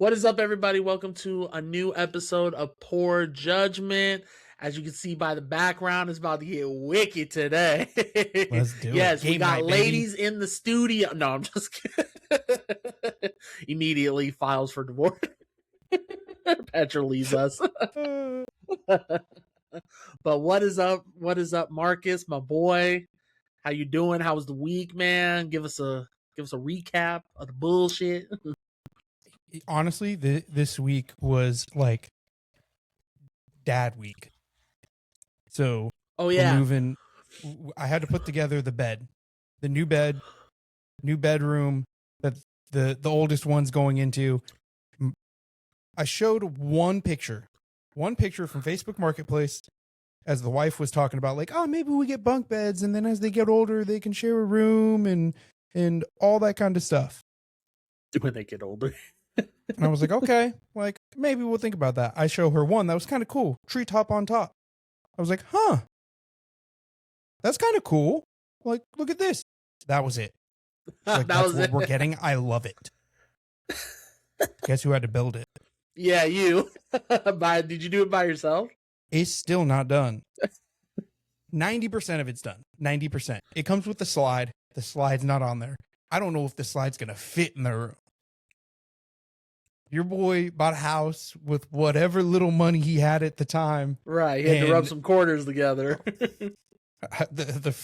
What is up, everybody? Welcome to a new episode of Poor Judgment. As you can see by the background, it's about to get wicked today. Let's do it. Yes, we Game got night, ladies in the studio. No, I'm just kidding. Immediately files for divorce. Petra leaves us. But what is up? What is up, Marcus, my boy? How you doing? How was the week, man? Give us a recap of the bullshit. Honestly, this week was like dad week. So we're moving. I had to put together the bed, the new bed, new bedroom that the oldest one's going into. I showed one picture from Facebook Marketplace as the wife was talking about, like, oh, maybe we get bunk beds, and then as they get older, they can share a room and all that kind of stuff. When they get older. And I was like, okay, like maybe we'll think about that. I show her one that was kind of cool, treetop on top. I was like, huh, that's kind of cool. Like, look at this. That was it. Like, that's what we're getting. I love it. Guess who had to build it? Yeah, you. Did you do it by yourself? It's still not done. 90% of it's done. 90%. It comes with the slide. The slide's not on there. I don't know if the slide's gonna fit in the room. Your boy bought a house with whatever little money he had at the time. Right, he had to rub some quarters together. The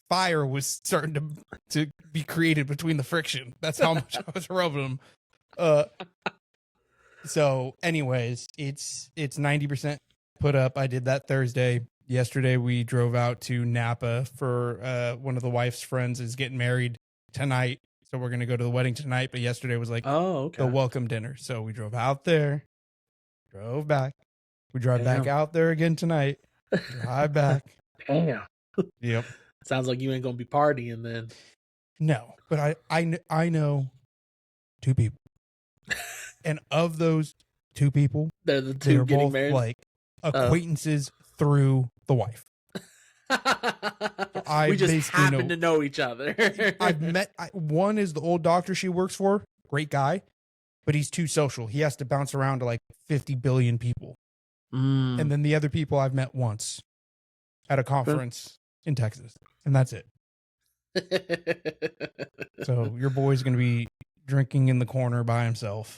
fire was starting to be created between the friction. That's how much I was rubbing them. So anyways, it's 90% put up. I did that Thursday. Yesterday we drove out to Napa for one of the wife's friends is getting married tonight. So we're going to go to the wedding tonight. But yesterday was like the welcome dinner. So we drove out there, drove back. We drive back out there again tonight. Drive back. Damn. Yep. Sounds like you ain't going to be partying then. No, but I know two people. And of those two people, they're the two getting both married? Like acquaintances through the wife. We just happen to know each other. I've met one is the old doctor she works for, great guy, but he's too social. He has to bounce around to like 50 billion people. And then the other people I've met once at a conference in Texas, and that's it. So your boy's going to be drinking in the corner by himself.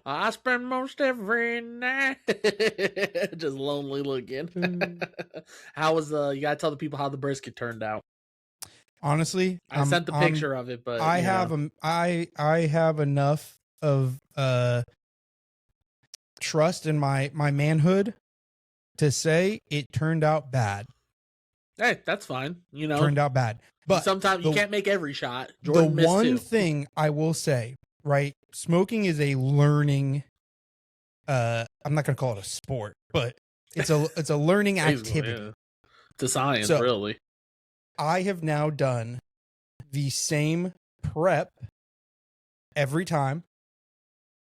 I spend most every night just lonely looking. How was you gotta tell the people how the brisket turned out. Honestly, I sent the picture of it, but I have enough of trust in my manhood to say it turned out bad. Hey, that's fine. You know, turned out bad, but sometimes you can't make every shot. Jordan the one thing I will say, right? Smoking is a learning. I'm not going to call it a sport, but it's a learning activity. Yeah. It's a science, really. I have now done the same prep every time,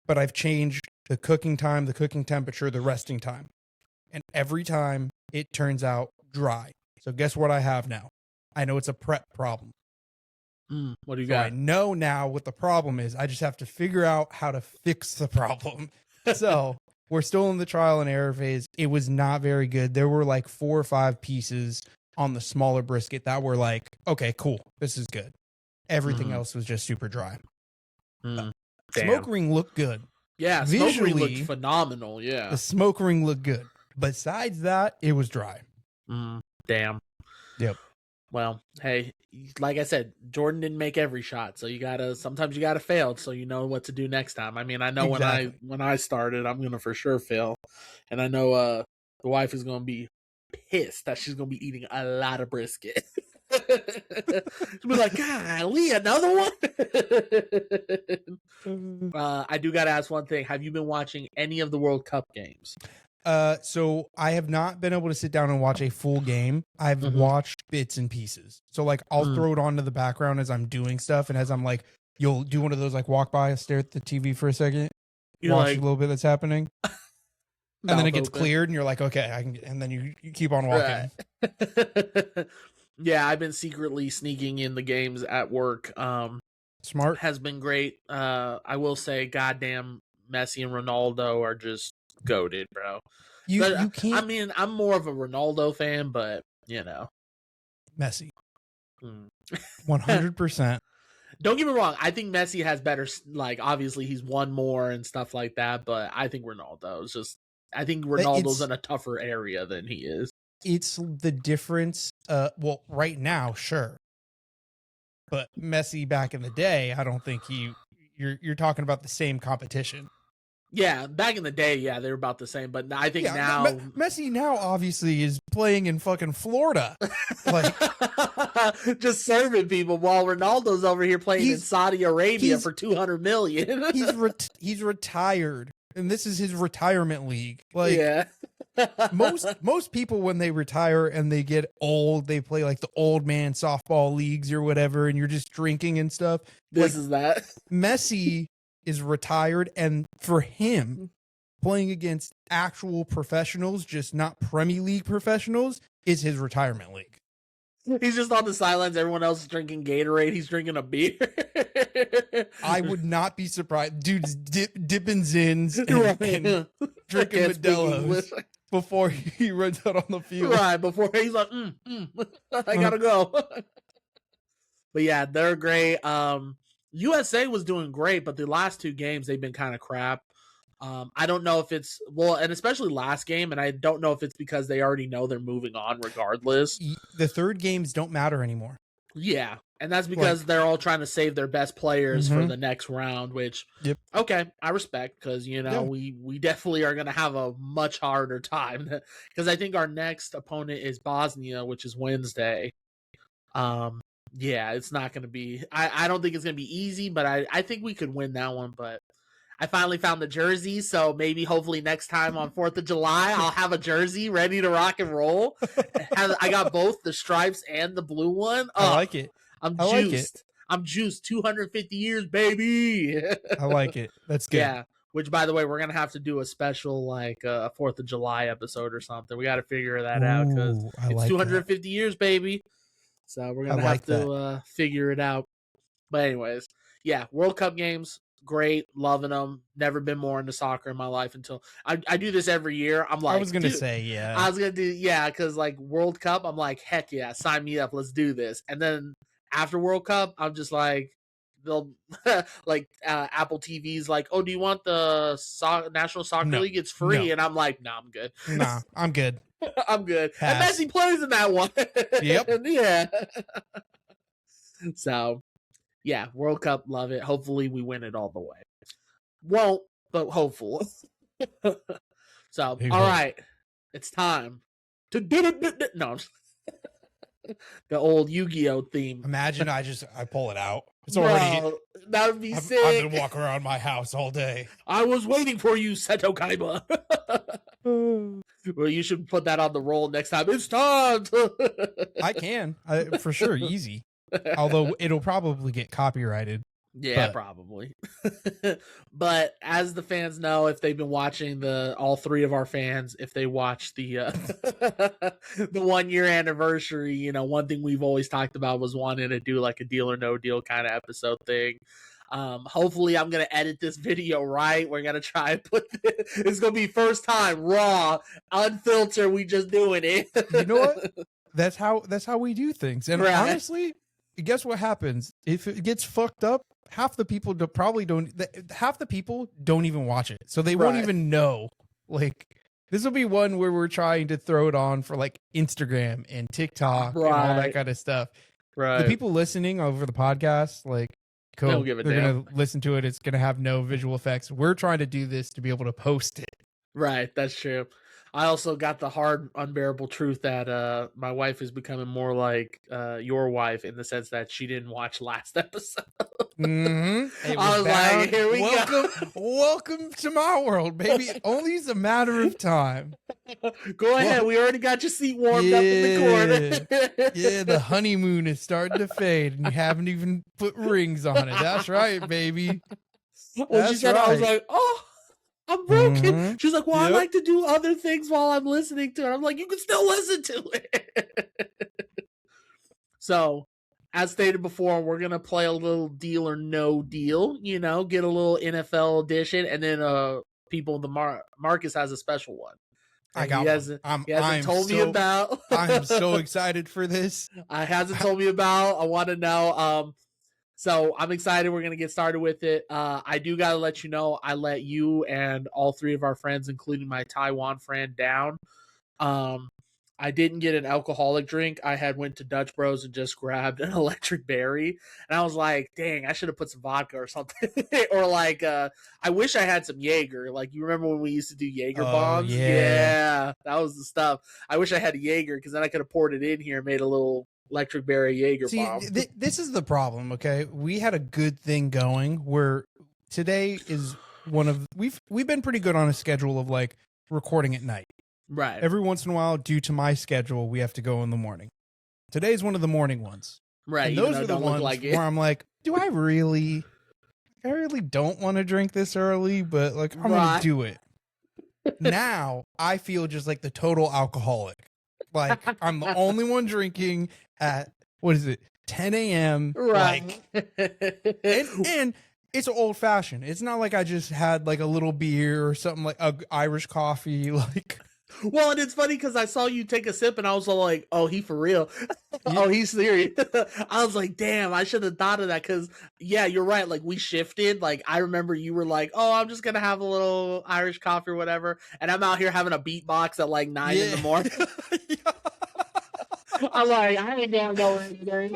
but I've changed the cooking time, the cooking temperature, the resting time, and every time it turns out dry. So guess what I have now? I know it's a prep problem. What do you got? I know now what the problem is. I just have to figure out how to fix the problem. So we're still in the trial and error phase. It was not very good. There were like 4 or 5 pieces on the smaller brisket that were like, okay, cool. This is good. Everything else was just super dry. Smoke ring looked good. Yeah, smoke ring looked phenomenal. Yeah. The smoke ring looked good. Besides that, it was dry. Damn. Yep. Well, hey, like I said, Jordan didn't make every shot, so sometimes you gotta fail, so you know what to do next time. I mean, I know when I started, I'm gonna for sure fail, and I know the wife is gonna be pissed that she's gonna be eating a lot of brisket. She'll be like, golly, another one. I do gotta ask one thing: have you been watching any of the World Cup games? So I have not been able to sit down and watch a full game. I've watched bits and pieces. So like I'll throw it onto the background as I'm doing stuff. And as I'm like, you'll do one of those, like walk by, stare at the TV for a second, watch a little bit that's happening. And then it gets cleared and you're like, okay, I can, and then you keep on walking. Right. Yeah. I've been secretly sneaking in the games at work. Smart. has been great. I will say, goddamn, Messi and Ronaldo are just goated, bro. But You can't. I mean, I'm more of a Ronaldo fan, but you know, Messi. mm. 100%. Don't get me wrong. I think Messi has better. Like, obviously, he's won more and stuff like that. But I think Ronaldo is just. I think Ronaldo's in a tougher area than he is. It's the difference. Well, right now, sure, but Messi back in the day, I don't think you're talking about the same competition. Yeah, back in the day, yeah, they were about the same. But I think now Messi now obviously is playing in fucking Florida, like just serving people, while Ronaldo's over here playing in Saudi Arabia for $200 million. he's retired, and this is his retirement league. Like, yeah. most people when they retire and they get old, they play like the old man softball leagues or whatever, and you're just drinking and stuff. This is that. Messi is retired, and for him, playing against actual professionals, just not Premier League professionals, is his retirement league. He's just on the sidelines. Everyone else is drinking Gatorade. He's drinking a beer. I would not be surprised. Dude's dipping Zins and drinking Modelo's before he runs out on the field. Right, before he's like, I gotta go. But yeah, they're great. USA was doing great, but the last two games, they've been kind of crap. I don't know if it's, well, and especially last game, and I don't know if it's because they already know they're moving on regardless. The third games don't matter anymore. Yeah, and that's because they're all trying to save their best players for the next round, which, okay, I respect, because, you know, we definitely are going to have a much harder time, because I think our next opponent is Bosnia, which is Wednesday. Yeah, it's not going to be, I don't think it's going to be easy, but I think we could win that one. But I finally found the jersey, so maybe hopefully next time on 4th of July, I'll have a jersey ready to rock and roll. I got both the stripes and the blue one. I like it. I'm juiced. I'm juiced. 250 years, baby. I like it. That's good. Yeah. Which, by the way, we're going to have to do a special, like, a 4th of July episode or something. We got to figure that out, because it's like 250 years, baby. So we're going to have to figure it out. But anyways, yeah, World Cup games, great, loving them. Never been more into soccer in my life until I do this every year. I'm like, I was going to say, yeah. I was going to do, yeah, because like World Cup, I'm like, heck yeah, sign me up. Let's do this. And then after World Cup, I'm just like, they'll like Apple TV's like, oh, do you want the National Soccer League? It's free. And I'm like, nah, I'm good. Nah, I'm good. I'm good. Pass. And Messi plays in that one. Yep. Yeah. So, yeah, World Cup, love it. Hopefully we win it all the way. Won't, but hopeful. So, all right. It's time to no. The old Yu-Gi-Oh theme. Imagine I pull it out. It's already. That would be sick. I've been walking around my house all day. I was waiting for you, Seto Kaiba. Well, you should put that on the roll next time. It's time. I can, for sure, easy. Although it'll probably get copyrighted. Yeah, probably. But as the fans know, if they've been watching all three of our fans, if they watch the the 1 year anniversary, you know, one thing we've always talked about was wanting to do like a Deal or No Deal kind of episode thing. Hopefully I'm gonna edit this video right. We're gonna try and put it's gonna be first time raw, unfiltered. We just doing it. You know what? That's how we do things. And honestly, guess what happens if it gets fucked up? Half the people half the people don't even watch it, so they won't even know. Like, this will be one where we're trying to throw it on for like Instagram and TikTok and all that kind of stuff. Right. The people listening over the podcast, like, cool, don't give a they're damn. gonna listen to it. It's gonna have no visual effects. We're trying to do this to be able to post it. Right, that's true. I also got the hard, unbearable truth that my wife is becoming more like your wife, in the sense that she didn't watch last episode. Mm-hmm. I was like, here we go. Welcome to my world, baby. Only is a matter of time. Go ahead. We already got your seat warmed up in the corner. Yeah, the honeymoon is starting to fade, and you haven't even put rings on it. That's right, baby. When she said it, I was like, oh. I'm broken. She's like, well, I like to do other things while I'm listening to it. I'm like, you can still listen to it. So, as stated before, we're gonna play a little Deal or No Deal. You know, get a little NFL edition, and then people, Marcus has a special one. I got one. He hasn't told me about. I am so excited for this. Hasn't told me about. I want to know. So I'm excited. We're gonna get started with it. I do gotta let you know, I let you and all three of our friends, including my Taiwan friend, down. I didn't get an alcoholic drink. I had went to Dutch Bros and just grabbed an electric berry, and I was like, "Dang, I should have put some vodka or something." Or like, I wish I had some Jaeger. Like, you remember when we used to do Jaeger bombs? Yeah, that was the stuff. I wish I had a Jaeger because then I could have poured it in here and made a little electric berry Jaeger bomb. This is the problem. Okay, we had a good thing going where today is one of we've been pretty good on a schedule of like recording at night. Right. Every once in a while, due to my schedule, we have to go in the morning. Today's one of the morning ones. Right. And those are the ones where I'm like, do I really don't want to drink this early, but like I'm going to do it. Now I feel just like the total alcoholic. Like I'm the only one drinking at, 10 a.m. Right. Like, and it's old fashioned. It's not like I just had like a little beer or something like Irish coffee. Like, well, and it's funny because I saw you take a sip and I was like, oh, he for real. Oh, he's serious. I was like, damn, I should have thought of that because, yeah, you're right. Like, we shifted. Like, I remember you were like, oh, I'm just going to have a little Irish coffee or whatever. And I'm out here having a beatbox at like 9 in the morning. I'm like, I ain't gonna go in there.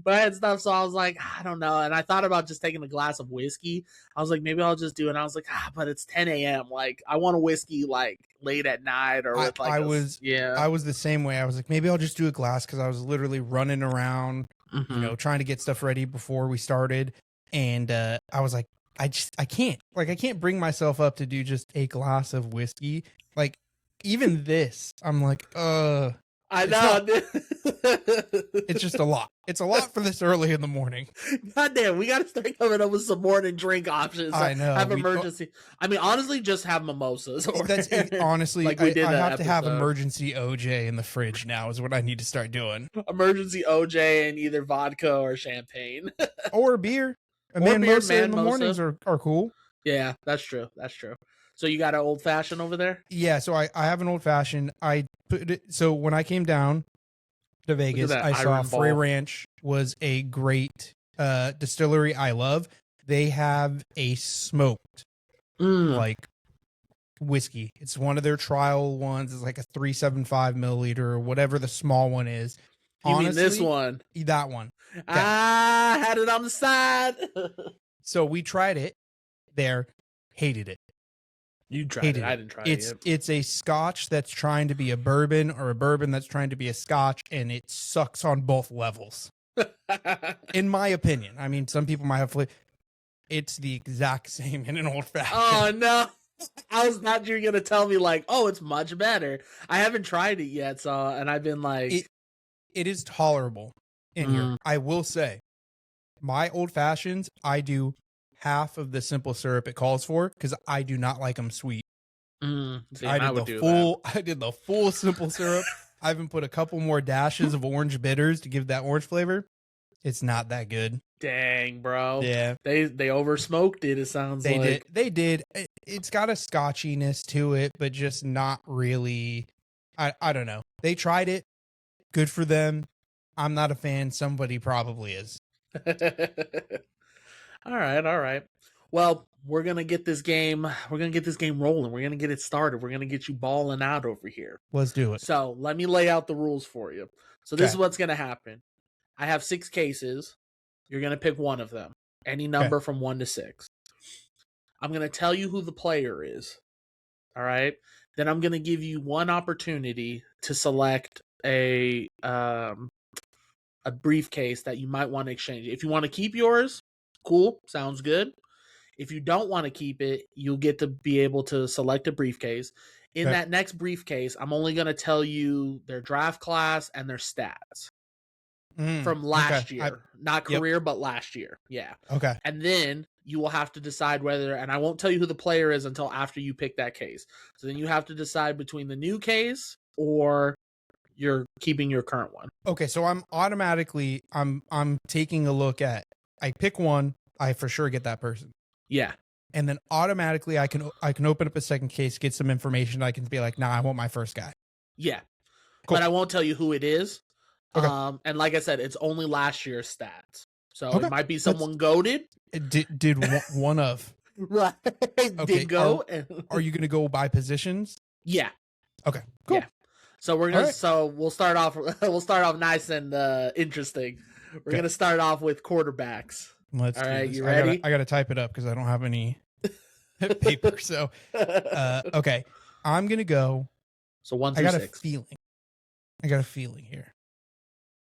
But I had stuff, so I was like, I don't know. And I thought about just taking a glass of whiskey. I was like, maybe I'll just do it. And I was like, but it's 10 a.m. Like, I want a whiskey like late at night or with like I was the same way. I was like, maybe I'll just do a glass because I was literally running around, trying to get stuff ready before we started. And I was like, I can't bring myself up to do just a glass of whiskey. Like, even this, I'm like, I know. It's just a lot. It's a lot for this early in the morning. God damn, we got to start coming up with some morning drink options. I know. Have emergency. I mean, honestly, just have mimosas. Honestly, like we did I have episode. To have emergency OJ in the fridge now is what I need to start doing. Emergency OJ and either vodka or champagne. Or beer. Mimosa in the mornings are cool. Yeah, that's true. That's true. So you got an old fashioned over there? Yeah, so I have an old fashioned. I put it, so when I came down to Vegas, I saw Frey Ranch was a great distillery I love. They have a smoked like whiskey. It's one of their trial ones. It's like a 375 milliliter or whatever the small one is. You mean this one? That one. Okay. I had it on the side. So we tried it there, hated it. You tried it. I didn't try it yet. It's a scotch that's trying to be a bourbon or a bourbon that's trying to be a scotch, and it sucks on both levels. In my opinion. I mean, some people might have it's the exact same in an old fashioned. Oh, no. I was not you're going to tell me like, oh, it's much better. I haven't tried it yet, and I've been like... It is tolerable in here. I will say, my old fashions, I do half of the simple syrup it calls for because I do not like them sweet. I did the full simple syrup. I even put a couple more dashes of orange bitters to give that orange flavor. It's not that good. Dang, bro. Yeah. They over smoked it, it sounds like. They did. It's got a scotchiness to it, but just not really. I don't know. They tried it. Good for them. I'm not a fan. Somebody probably is. All right. Well, we're gonna get this game rolling. We're gonna get it started. We're gonna get you balling out over here. Let's do it. So let me lay out the rules for you. So this is what's gonna happen. I have 6 cases. You're gonna pick one of them. Any number from 1 to 6. I'm gonna tell you who the player is. All right. Then I'm gonna give you one opportunity to select a briefcase that you might want to exchange. If you want to keep yours, cool, sounds good. If you don't want to keep it, you'll get to be able to select a briefcase. In that next briefcase, I'm only going to tell you their draft class and their stats from last year. Not career, but last year. Yeah. Okay. And then you will have to decide whether, and I won't tell you who the player is until after you pick that case. So then you have to decide between the new case or you're keeping your current one. Okay, so I'm taking a look at, I pick one, I for sure get that person. Yeah. And then automatically I can open up a second case, get some information. I can be like, nah, I want my first guy. Yeah. Cool. But I won't tell you who it is. Okay. And like I said, it's only last year's stats. So Okay. it might be someone goated. Did one of. Right. Okay. Did go. Are you going to go by positions? Yeah. Okay. Cool. Yeah. So we're gonna. Right. So we'll start off. We'll start off nice and interesting. We're gonna start off with quarterbacks. Let's. All right. This. You ready? I gotta type it up because I don't have any paper. So, okay. I'm gonna go. So 1 through 6. I got a feeling here.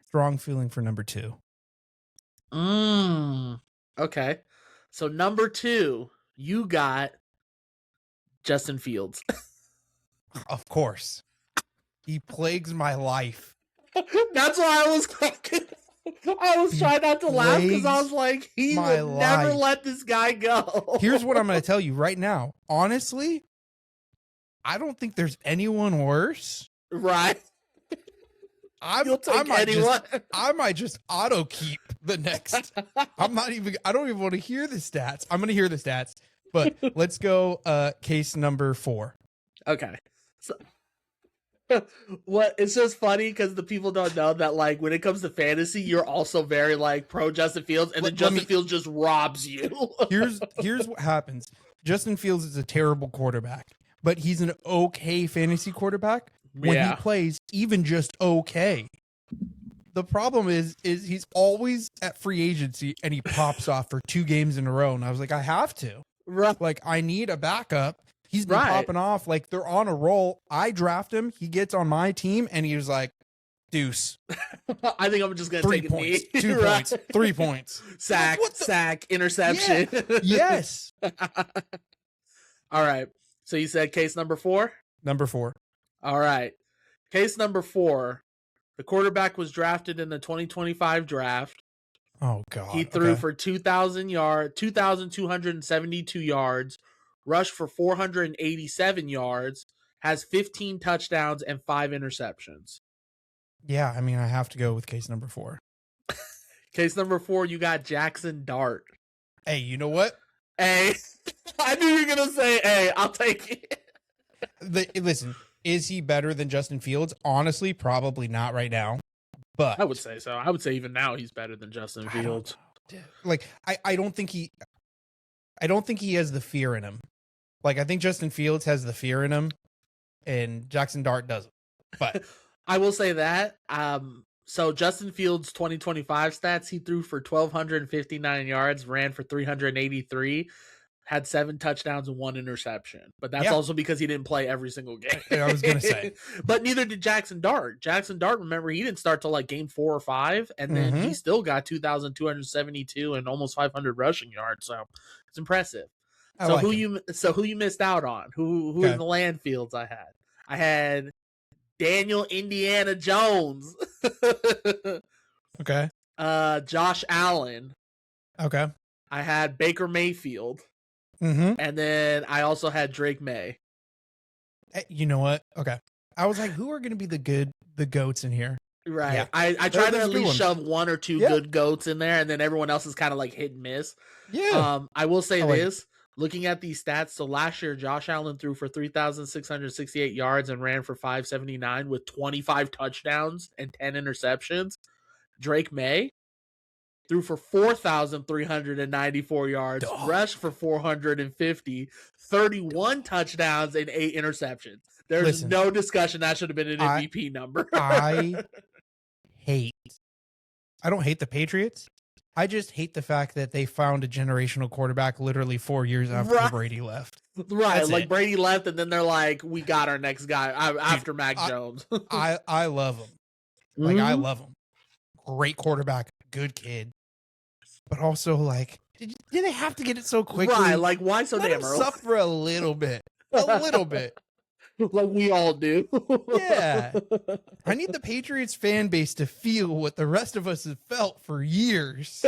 Strong feeling for number 2. Okay. So number 2, you got Justin Fields. Of course. He plagues my life. That's why I was cracking. I was trying not to laugh because I was like, he would never let this guy go. Here's what I'm going to tell you right now. Honestly, I don't think there's anyone worse. Right. I might just auto keep the next. I don't even want to hear the stats. I'm going to hear the stats, but let's go case number 4. Okay. So what, it's just funny because the people don't know that, like, when it comes to fantasy, you're also very like pro Justin Fields, and then Justin Fields just robs you. here's what happens. Justin Fields is a terrible quarterback, but he's an okay fantasy quarterback when he plays even just okay. The problem is he's always at free agency and he pops off for 2 games in a row, and I was like, I have to. Right. Like, I need a backup. He's been popping off. Like, they're on a roll. I draft him. He gets on my team, and he was like, deuce. I think I'm just going to take points, a knee. 2 points, 3 points. Sack, interception. Yeah. Yes. All right. So you said case number 4? Number 4. All right. Case number 4. The quarterback was drafted in the 2025 draft. Oh, God. He threw for 2,272 yards, rushed for 487 yards, has 15 touchdowns and 5 interceptions. Yeah, I mean, I have to go with case number 4. Case number 4, you got Jackson Dart. Hey, you know what? Hey, I knew you were going to say, hey, I'll take it. Listen, is he better than Justin Fields? Honestly, probably not right now. But I would say so. I would say even now he's better than Justin Fields. Like, I don't think he has the fear in him. Like, I think Justin Fields has the fear in him, and Jackson Dart doesn't. But I will say that. So Justin Fields' 2025 stats, he threw for 1,259 yards, ran for 383, had 7 touchdowns and 1 interception. But that's also because he didn't play every single game. I was going to say. But neither did Jackson Dart. Jackson Dart, remember, he didn't start till like game 4 or 5, and then he still got 2,272 and almost 500 rushing yards. So it's impressive. So who you missed out on? Who in the land fields I had? I had Daniel Indiana Jones. Okay. Josh Allen. Okay. I had Baker Mayfield. And then I also had Drake May. You know what? Okay. I was like, who are going to be the goats in here? Right. Yeah. I tried to at least shove 1 or 2 good goats in there, and then everyone else is kind of like hit and miss. Yeah. I will say this. Looking at these stats, so last year, Josh Allen threw for 3,668 yards and ran for 579 with 25 touchdowns and 10 interceptions. Drake May threw for 4,394 yards, rushed for 450, 31 touchdowns and 8 interceptions. There's no discussion that should have been an MVP number. I don't hate the Patriots. I just hate the fact that they found a generational quarterback literally 4 years after Brady left. Right, that's like Brady left, and then they're like, "We got our next guy after Mac Jones." I love him. Like I love him. Great quarterback, good kid, but also like, did they have to get it so quickly? Right, like why so damn early? Suffer a little bit, like we all do. Yeah. I need the Patriots fan base to feel what the rest of us have felt for years.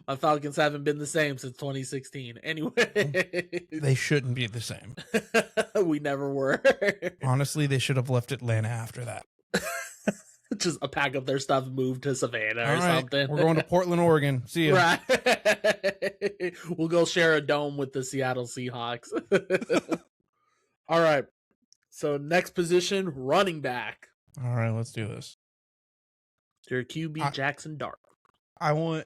My Falcons haven't been the same since 2016. Anyway. They shouldn't be the same. We never were. Honestly, they should have left Atlanta after that. Just pack up their stuff, move to Savannah All or right, something. we're going to Portland, Oregon. See you. Right. We'll go share a dome with the Seattle Seahawks. All right. So next position, running back. All right, let's do this. Your QB, Jackson Dart. I want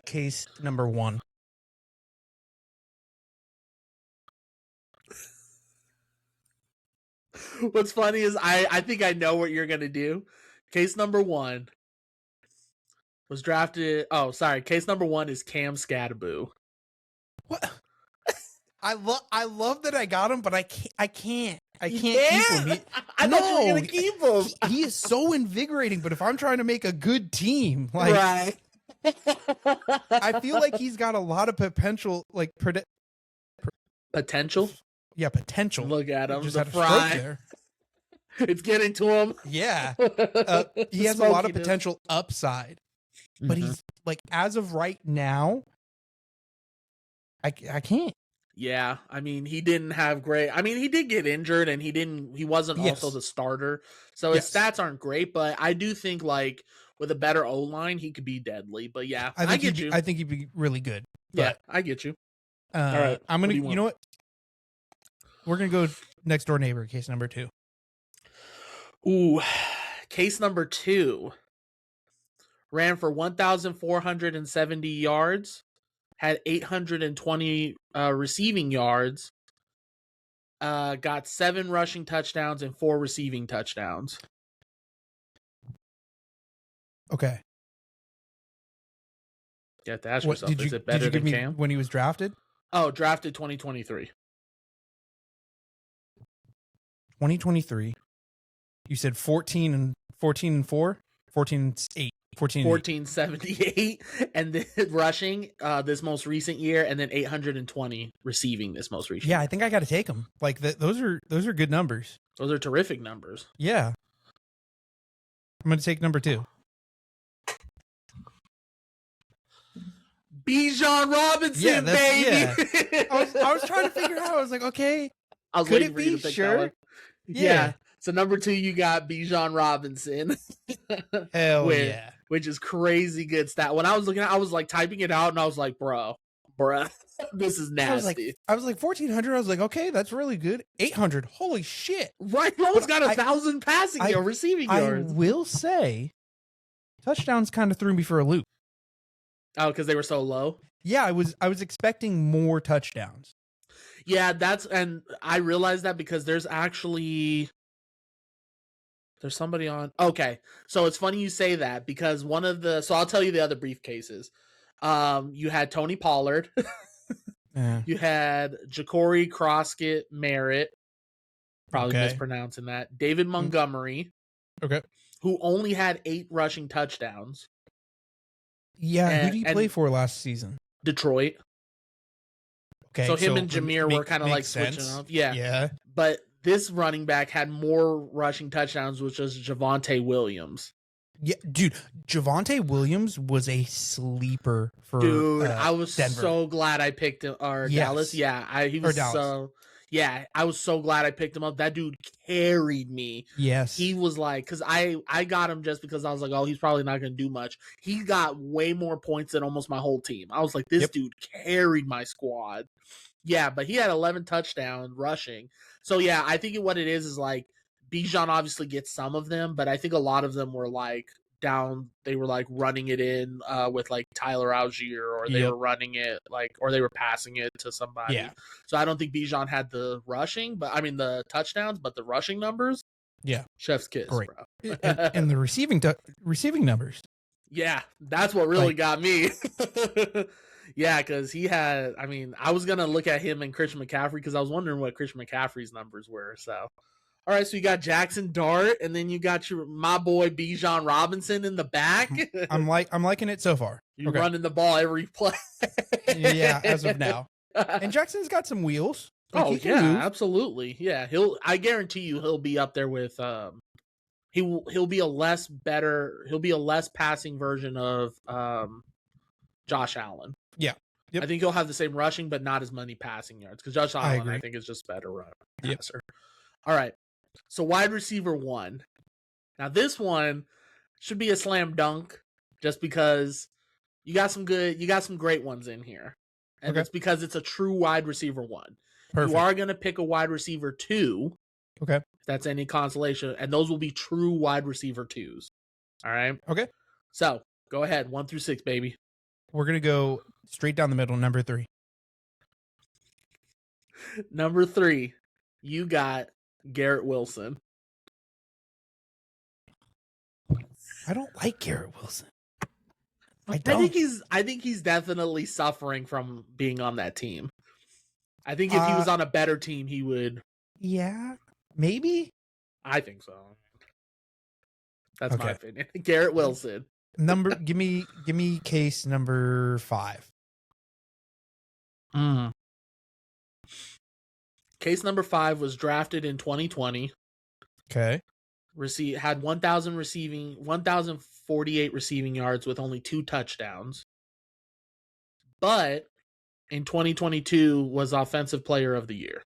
case number 1. What's funny is I think I know what you're gonna do. Case number 1 was drafted. Oh, sorry. Case number 1 is Cam Scadaboo. What? I love that I got him, but I can't keep him. I thought you were gonna keep him. He is so invigorating, but if I'm trying to make a good team, like, right. I feel like he's got a lot of potential, like potential. Yeah, potential. Look at him. Just The had a stroke fry. there. It's getting to him. Yeah, he has a lot of potential upside, but he's like, as of right now, I can't. Yeah, I mean, he didn't have great. I mean, he did get injured, and he wasn't also the starter, so his stats aren't great. But I do think, like, with a better O line, he could be deadly. But yeah, I get you. I think he'd be really good. Yeah, I get you. All right, I'm gonna. You know what? We're gonna go next door neighbor. Case number 2. Ooh, case number 2 ran for 1,470 yards, had 820 receiving yards, got 7 rushing touchdowns and 4 receiving touchdowns. Okay. You have to ask yourself, is it better than Cam? When he was drafted? Oh, drafted 2023. 2023. You said 14 and 4, 14-8, 1478, and then rushing this most recent year, and then 820 receiving this most recent. Yeah, I think I got to take him. Like, those are good numbers. Those are terrific numbers. Yeah, I'm gonna take number 2. Bijan Robinson, baby. Yeah. I was trying to figure out. I was like, okay, could it be? Sure. Yeah. So number 2, you got Bijan Robinson. Hell yeah. Which is crazy good stat. When I was looking at it, I was like typing it out, and I was like, bruh, this is nasty. I was like 1,400. I was like, okay, that's really good. 800. Holy shit. Right. You almost got 1,000 passing yards, receiving yards. I will say, touchdowns kind of threw me for a loop. Oh, because they were so low? Yeah, I was expecting more touchdowns. Yeah, and I realized that because there's somebody on. Okay. So it's funny you say that, because so I'll tell you the other briefcases. You had Tony Pollard. You had Ja'Cory Croskett Merritt. Probably mispronouncing that. David Montgomery. Okay. Who only had 8 rushing touchdowns. Yeah, who did he play for last season? Detroit. Okay. So him and Jameer were kind of like switching off. Yeah. Yeah. But this running back had more rushing touchdowns, which was Javonte Williams. Yeah, dude, Javonte Williams was a sleeper for I was Denver. so glad I picked him. Or yes. Dallas. Yeah, he was so. Yeah, I was so glad I picked him up. That dude carried me. Yes. He was like, because I got him just because I was like, oh, he's probably not going to do much. He got way more points than almost my whole team. I was like, this dude carried my squad. Yeah, but he had 11 touchdowns rushing. So, yeah, I think what it is like, Bijan obviously gets some of them, but I think a lot of them were like down. They were like running it in with like Tyler Algier, or they were running it like, or they were passing it to somebody. Yeah. So I don't think Bijan had the rushing, but I mean the touchdowns, but the rushing numbers. Yeah. Chef's kiss, great. Bro. and the receiving numbers. Yeah, that's what really got me. Yeah, because he had, I mean, I was going to look at him and Christian McCaffrey because I was wondering what Christian McCaffrey's numbers were. So, all right, so you got Jackson Dart, and then you got my boy Bijan Robinson in the back. I'm liking it so far. You're running the ball every play. Yeah, as of now. And Jackson's got some wheels. Like, move. Absolutely. Yeah, I guarantee you he'll be up there with he'll be a less passing version of Josh Allen. Yeah. Yep. I think he'll have the same rushing, but not as many passing yards, because Josh Allen, I think, is just better passer. All right. So wide receiver 1. Now this one, should be a slam dunk, just because you got some great ones in here, and Okay. it's because it's a true wide receiver 1. Perfect. You are going to pick a wide receiver 2. Okay. If that's any consolation, and those will be true wide receiver 2s. All right. Okay. So go ahead, 1 through 6, baby. We're gonna go straight down the middle. Number 3. Number 3, you got Garrett Wilson. I don't like Garrett Wilson. I think he's definitely suffering from being on that team. I think if he was on a better team, he would. Yeah, maybe. I think so. That's my opinion. Garrett Wilson. Give me case number 5. Case number 5 was drafted in 2020. Okay. Had 1,048 receiving yards with only 2 touchdowns. But in 2022 was Offensive Player of the Year.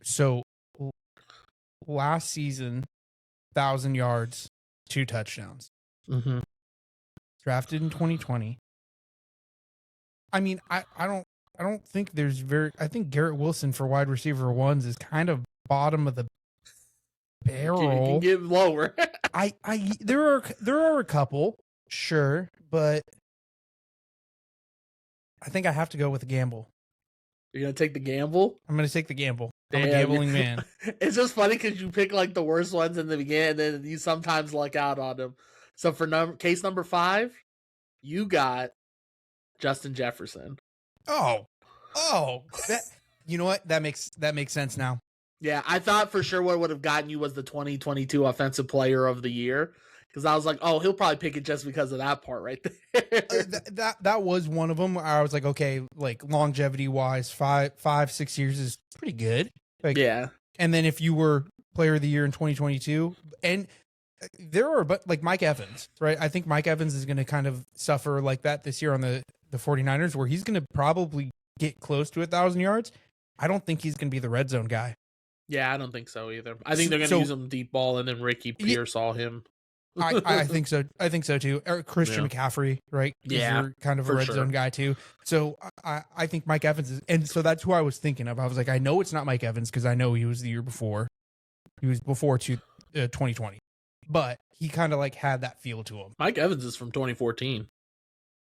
So last season, 1,000 yards, 2 touchdowns. Mm-hmm. Drafted in 2020. I mean, I don't think there's I think Garrett Wilson for wide receiver 1s is kind of bottom of the barrel. You can get lower. There are a couple, sure, but I think I have to go with a gamble. You're gonna take the gamble? I'm gonna take the gamble. Damn. I'm a gambling man. It's just funny because you pick like the worst ones in the beginning, and then you sometimes luck out on them. So for case number 5, you got Justin Jefferson. Oh, that, you know what? That makes sense now. Yeah, I thought for sure what would have gotten you was the 2022 Offensive Player of the Year, because I was like, oh, he'll probably pick it just because of that part right there. That was one of them. Where I was like, okay, like longevity wise, 5-6 years is pretty good. Like, yeah. And then if you were Player of the Year in 2022, and there are, but like Mike Evans, right? I think Mike Evans is going to kind of suffer like that this year on the 49ers, where he's going to probably get close to 1,000 yards. I don't think he's going to be the red zone guy. Yeah, I don't think so either. I think they're going to use him deep ball, and then Ricky Pierce all him. I think so. I think so too. Or Christian McCaffrey, right? Yeah, kind of a red zone guy too. So I think Mike Evans is, and so that's who I was thinking of. I was like, I know it's not Mike Evans because I know he was the year before. He was before 2020, but he kind of like had that feel to him. Mike Evans is from 2014.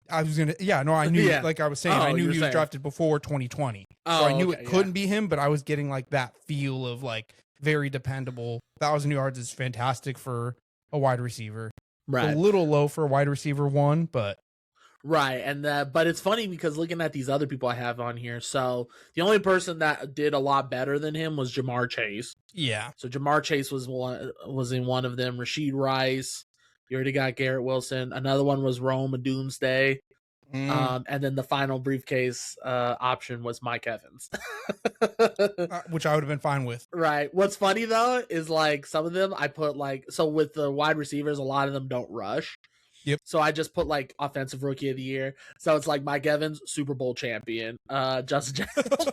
I was gonna, I knew, like I was saying, I knew he was drafted before 2020, so I knew it couldn't be him. But I was getting like that feel of like very dependable. 1,000 yards is fantastic for a wide receiver. Right, a little low for a wide receiver 1, but right. And but it's funny because looking at these other people I have on here, so the only person that did a lot better than him was Jamar Chase. Yeah. So Jamar Chase was in one of them. Rashid Rice. You already got Garrett Wilson. Another one was Rome Doomsday. And then the final briefcase option was Mike Evans. Which I would have been fine with. Right. What's funny, though, is like some of them I put like, so with the wide receivers, a lot of them don't rush. Yep. So I just put like Offensive Rookie of the Year. So it's like Mike Evans, Super Bowl champion, Justin Jefferson.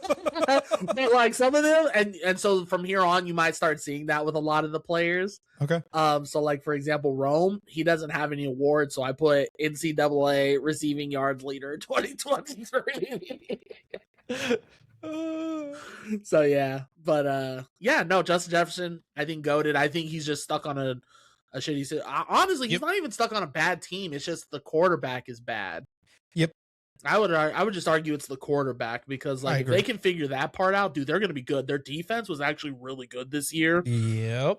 But like some of them, and so from here on, you might start seeing that with a lot of the players. Okay. So like for example, Rome, he doesn't have any awards, so I put NCAA receiving yards leader in 2023. So yeah, but no, Justin Jefferson, I think goated. I think he's just stuck on a shitty. Honestly, he's not even stuck on a bad team. It's just the quarterback is bad. Yep. I would just argue it's the quarterback because like if they can figure that part out, dude, they're gonna be good. Their defense was actually really good this year. Yep.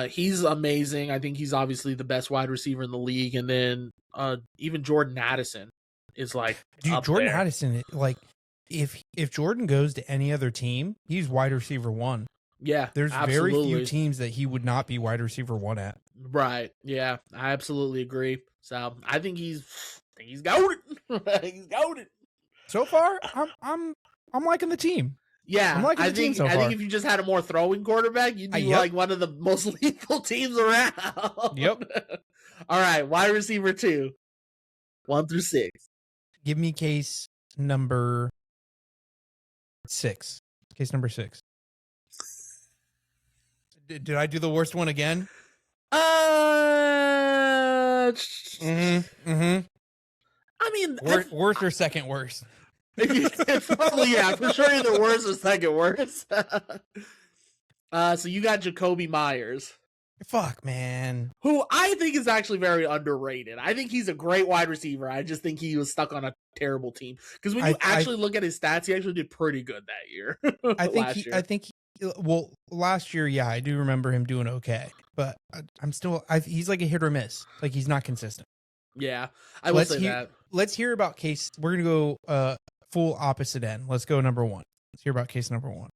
He's amazing. I think he's obviously the best wide receiver in the league, and then even Jordan Addison is like, dude, Jordan Addison, like if Jordan goes to any other team, he's wide receiver 1. Yeah, there's absolutely. very few teams that he would not be wide receiver 1 at. Right. Yeah, I absolutely agree. So I think he's goated. He's goated. So far, I'm liking the team. Yeah, I'm liking the team so far. I think if you just had a more throwing quarterback, you'd be like one of the most lethal teams around. Yep. All right, wide receiver 2, 1 through 6. Give me case number 6. Case number 6. Did I do the worst one again? I mean, worst or second worst? Probably, yeah, for sure either worse or second worst. So you got Jacoby Myers. Fuck, man. Who I think is actually very underrated. I think he's a great wide receiver. I just think he was stuck on a terrible team. Because when you actually look at his stats, he actually did pretty good that year. Last year, yeah, I do remember him doing okay. But he's like a hit or miss. Like, he's not consistent. Yeah, I will say that. Let's hear about case. We're going to go full opposite end. Let's go number one. Let's hear about case number one.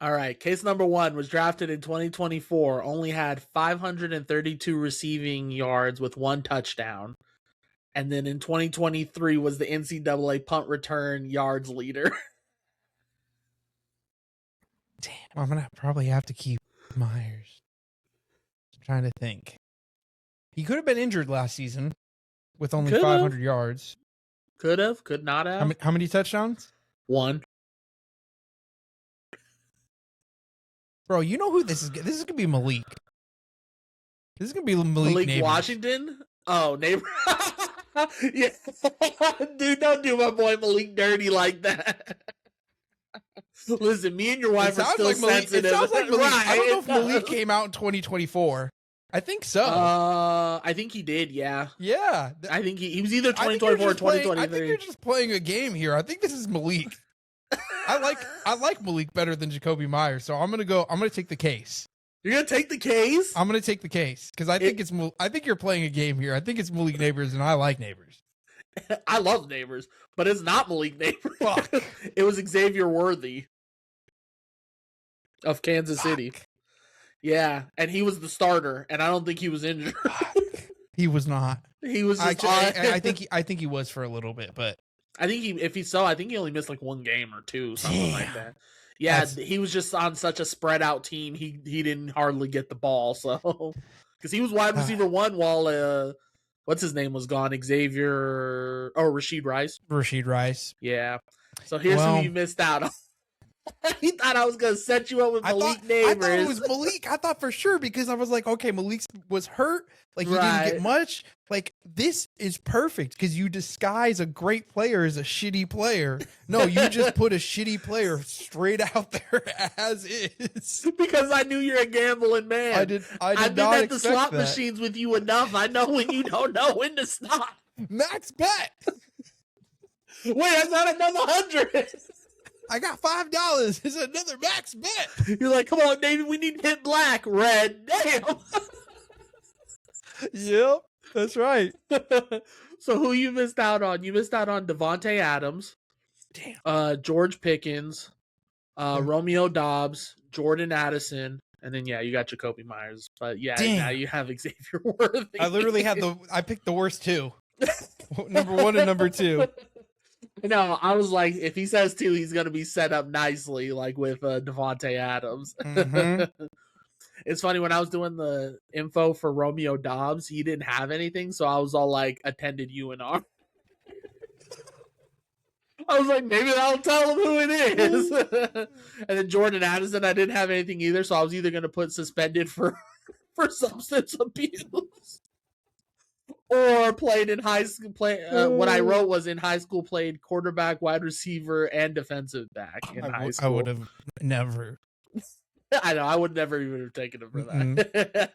All right. Case number one was drafted in 2024, only had 532 receiving yards with 1 touchdown. And then in 2023 was the NCAA punt return yards leader. Damn, I'm going to probably have to keep Myers. I'm trying to think. He could have been injured last season with only 500 yards. Could have, could not have. How many touchdowns? 1. Bro, you know who this is? This is going to be Malik. This is going to be Malik Neighbors. Washington? Oh, neighbor. Yeah. Dude, don't do my boy Malik dirty like that. Listen, me and your wife are still sensitive. It sounds like Malik. Right, I don't know if Malik came out in 2024. I think so. I think he did, yeah. Yeah. I think he was either 2024 or 2023. I think you're just playing a game here. I think this is Malik. I like Malik better than Jacoby Myers, so I'm gonna take the case. You're gonna take the case? I'm gonna take the case because I think you're playing a game here. I think it's Malik Neighbors, and I like Neighbors. I love Neighbors, but it's not Malik Neighbors. Fuck. It was Xavier Worthy of Kansas City. Yeah, and he was the starter, and I don't think he was injured. He was not. He was. I think he was for a little bit, but I think I think he only missed like 1 game or 2, something like that. Yeah, he was just on such a spread out team. He didn't hardly get the ball, so because he was wide receiver 1 while what's his name was gone, Rashid Rice. Rashid Rice. Yeah. So here's who you missed out on. He thought I was gonna set you up with Malik Neighbors. I thought it was Malik. I thought for sure because I was like, okay, Malik was hurt. Like he didn't get much. Like this is perfect because you disguise a great player as a shitty player. No, you just put a shitty player straight out there as is. Because I knew you're a gambling man. I did I've not been at the slot that. machines with you enough. I know when you don't know when to stop. Max bet. Wait, that's not another 100. I got $5. It's another max bet. You're like, come on, David, we need to hit black, red. Damn. Yep, that's right. So who you missed out on? You missed out on Devontae Adams. Damn. George Pickens, Romeo Dobbs, Jordan Addison, and then you got Jacoby Myers. But now you have Xavier Worthy. I literally I picked the worst 2. Number 1 and number 2. No, I was like, if he says 2, he's going to be set up nicely, like with Devontae Adams. Mm-hmm. It's funny, when I was doing the info for Romeo Dobbs, he didn't have anything, so I was all like, attended UNR. I was like, maybe that'll tell him who it is. And then Jordan Addison, I didn't have anything either, so I was either going to put suspended for substance abuse. Or played in high school. What I wrote was in high school played quarterback, wide receiver, and defensive back in high school. I would have never. I know. I would never even have taken him for that.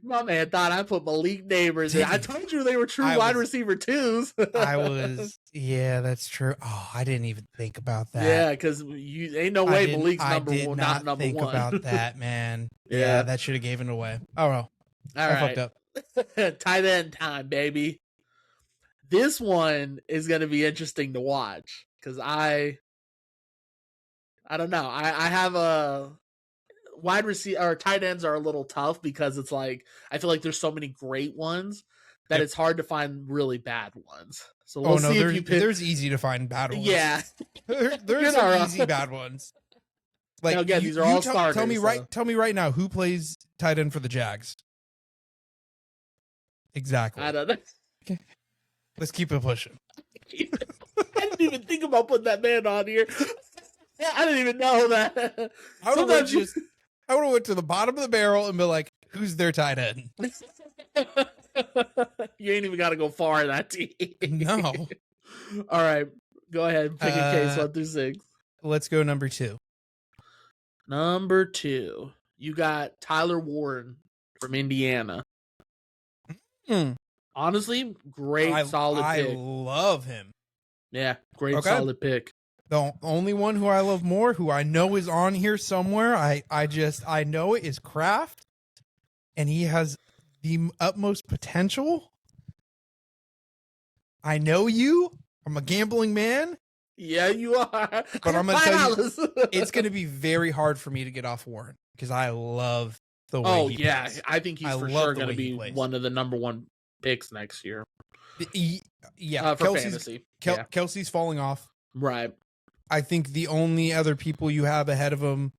My man thought I put Malik Neighbors in. I told you they were true wide receiver 2s. I was. Yeah, that's true. Oh, I didn't even think about that. Yeah, because you ain't no way Malik's number 1. Not number 1. Think about that, man. Yeah, that should have given it away. Oh well. All right. Fucked up. Tight end time, baby. This one is going to be interesting to watch because I don't know. I have a wide receiver or tight ends are a little tough because it's like I feel like there's so many great ones that it's hard to find really bad ones. So we'll see if you pick. There's easy to find bad ones. Yeah, there's some easy bad ones. Like now, again, these are all starters. Tell me right now who plays tight end for the Jags. Exactly. I don't know. Okay. Let's keep it pushing. I didn't even think about putting that man on here. I didn't even know that. How I would have went to the bottom of the barrel and be like, who's their tight end? You ain't even got to go far in that team. No. All right. Go ahead. Pick a case 1 through 6. Let's go number 2. Number 2. You got Tyler Warren from Indiana. Honestly, great, solid pick. I love him. Yeah, great, solid pick. The only one who I love more, who I know is on here somewhere, I know it, is Kraft, and he has the utmost potential. I know you. I'm a gambling man. Yeah, you are. But I'm going to tell you, it's going to be very hard for me to get off Warren because I love the way he plays. I think he's for sure going to be one of the number 1 picks next year. For fantasy. Kelsey's falling off. Right. I think the only other people you have ahead of him,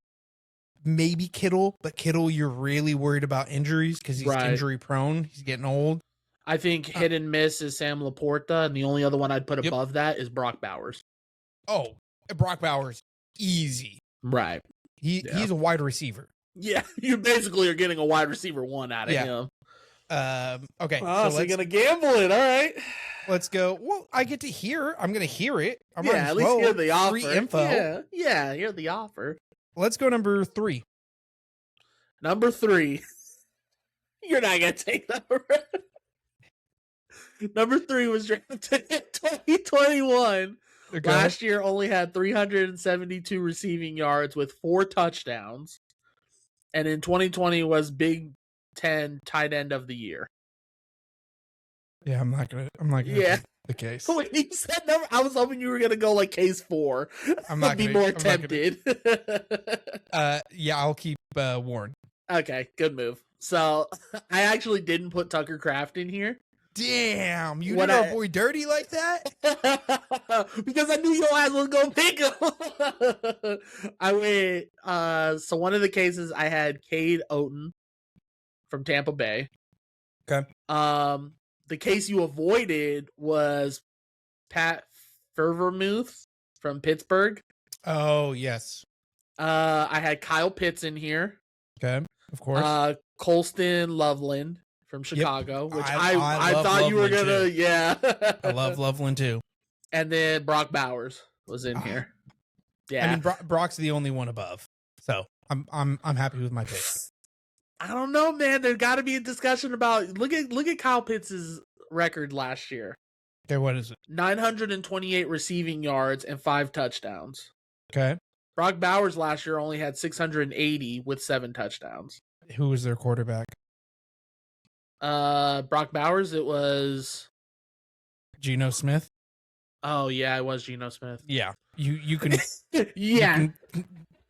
maybe Kittle, but Kittle, you're really worried about injuries because he's injury prone. He's getting old. I think hit and miss is Sam Laporta, and the only other one I'd put above that is Brock Bowers. Oh, Brock Bowers, easy. Right. He's a wide receiver. Yeah, you basically are getting a wide receiver 1 out of him. Okay. So you're going to gamble it. All right. Let's go. Well, I get to hear. I'm going to hear it. At least hear the offer. Free info. Yeah, hear the offer. Let's go number 3. Number 3. You're not going to take number. Number 3 was drafted in 2021. Okay. Last year only had 372 receiving yards with 4 touchdowns. And in 2020 was Big 10 tight end of the year. Yeah, I'm not gonna take the case. When you said number, I was hoping you were gonna go like case 4. I'm not gonna be more tempted. I'll keep Warren. Okay, good move. So I actually didn't put Tucker Kraft in here. Damn, you did our boy dirty like that? Because I knew your ass was gonna pick him. I went. So one of the cases I had Cade Otton from Tampa Bay. Okay. The case you avoided was Pat Freiermuth from Pittsburgh. Oh yes. I had Kyle Pitts in here. Okay, of course. Colston Loveland from Chicago, which I thought you were gonna. Too. Yeah, I love Loveland too. And then Brock Bowers was in here. Yeah, I mean Brock's the only one above, so I'm happy with my pick. I don't know, man. There's got to be a discussion about look at Kyle Pitts' record last year. Okay, what is it? 928 receiving yards and 5 touchdowns. Okay. Brock Bowers last year only had 680 with 7 touchdowns. Who was their quarterback? Brock Bowers, it was Geno Smith. Oh yeah, it was Geno Smith. Yeah. You can yeah.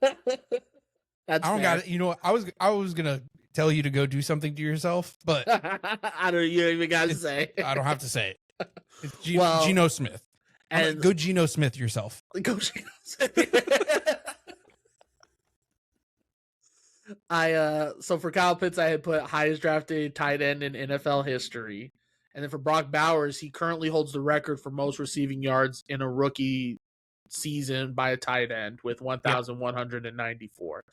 That's I don't got it. You know, I was gonna tell you to go do something to yourself, but I don't. You even got to say. I don't have to say it. It's Geno Smith. And go Geno Smith yourself. Go Geno Smith. So for Kyle Pitts, I had put highest drafted tight end in NFL history, and then for Brock Bowers, he currently holds the record for most receiving yards in a rookie season by a tight end with 1,194.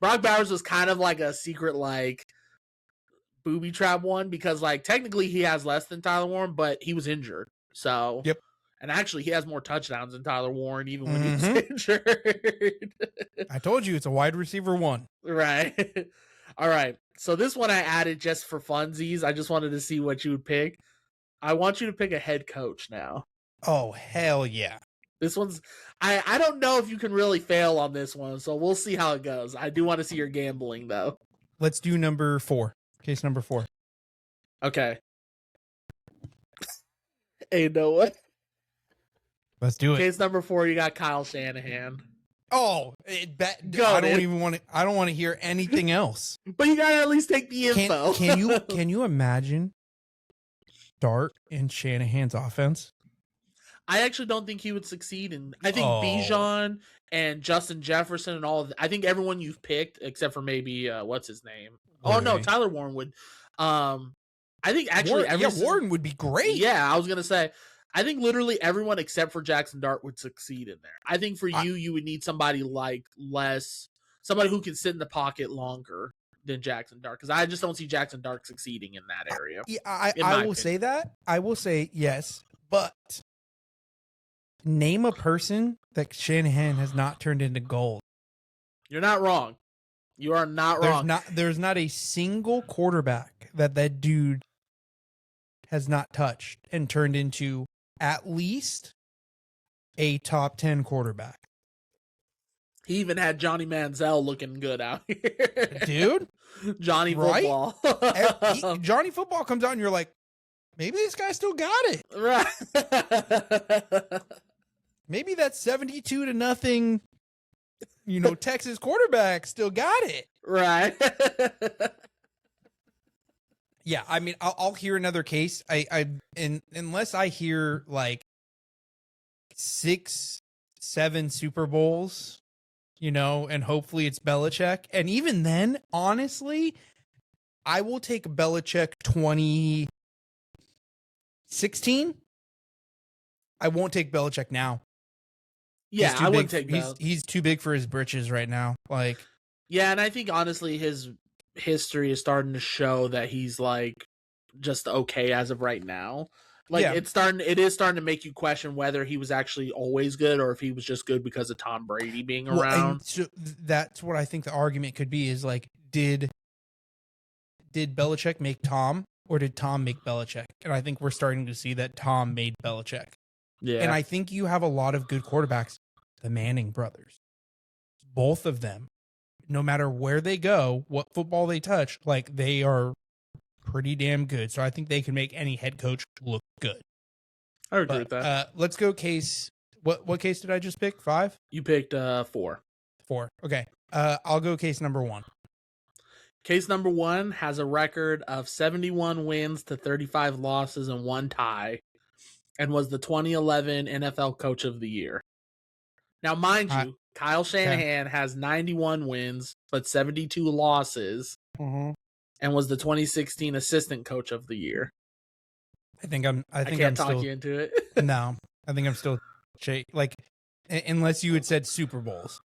Brock Bowers was kind of like a secret like booby trap one because like technically he has less than Tyler Warren, but he was injured. So and actually he has more touchdowns than Tyler Warren even when he was injured. I told you it's a wide receiver 1. Right. All right. So this one I added just for funsies. I just wanted to see what you would pick. I want you to pick a head coach now. Oh, hell yeah. This one's I don't know if you can really fail on this one, so we'll see how it goes. I do want to see your gambling though. Let's do number 4. Case number 4. Okay. Hey, know what? Let's do it. Case number 4, you got Kyle Shanahan. Oh, I don't want to hear anything else. But you gotta at least take the info. Can you imagine Dart in Shanahan's offense? I actually don't think he would succeed in. I think Bijan and Justin Jefferson and all of I think everyone you've picked except for maybe what's his name? Oh no, Tyler Warren would. I think actually Warren would be great. Yeah, I was gonna say. I think literally everyone except for Jackson Dart would succeed in there. I think for you would need somebody like less somebody who can sit in the pocket longer than Jackson Dart, because I just don't see Jackson Dart succeeding in that area. I will say that. I will say yes, but name a person that Shanahan has not turned into gold. You're not wrong. You are not wrong. There's not a single quarterback that dude has not touched and turned into at least a top 10 quarterback. He even had Johnny Manziel looking good out here. Dude. Johnny Football. Johnny Football comes out and you're like, maybe this guy still got it. Right. Maybe that 72-0, Texas quarterback still got it. Right. Yeah, I mean, I'll hear another case. Unless I hear like 6-7 Super Bowls, and hopefully it's Belichick. And even then, honestly, I will take Belichick 2016. I won't take Belichick now. Yeah, I wouldn't take Belichick. He's too big for his britches right now. Yeah, and I think honestly his history is starting to show that he's just okay as of right now. It is starting to make you question whether he was actually always good or if he was just good because of Tom Brady being around. So that's what I think the argument could be is did Belichick make Tom or did Tom make Belichick? And I think we're starting to see that Tom made Belichick. Yeah. And I think you have a lot of good quarterbacks. The Manning brothers, both of them, no matter where they go, what football they touch, they are pretty damn good. So I think they can make any head coach look good. I agree with that. Let's go case. What case did I just pick? 5? You picked 4. 4. Okay. I'll go case number 1. Case number 1 has a record of 71 wins to 35 losses and 1 tie, and was the 2011 NFL Coach of the Year. Now, mind you, Kyle Shanahan has 91 wins but 72 losses, and was the 2016 Assistant Coach of the Year. I can't talk you into it. No, I think I'm still unless you had said Super Bowls.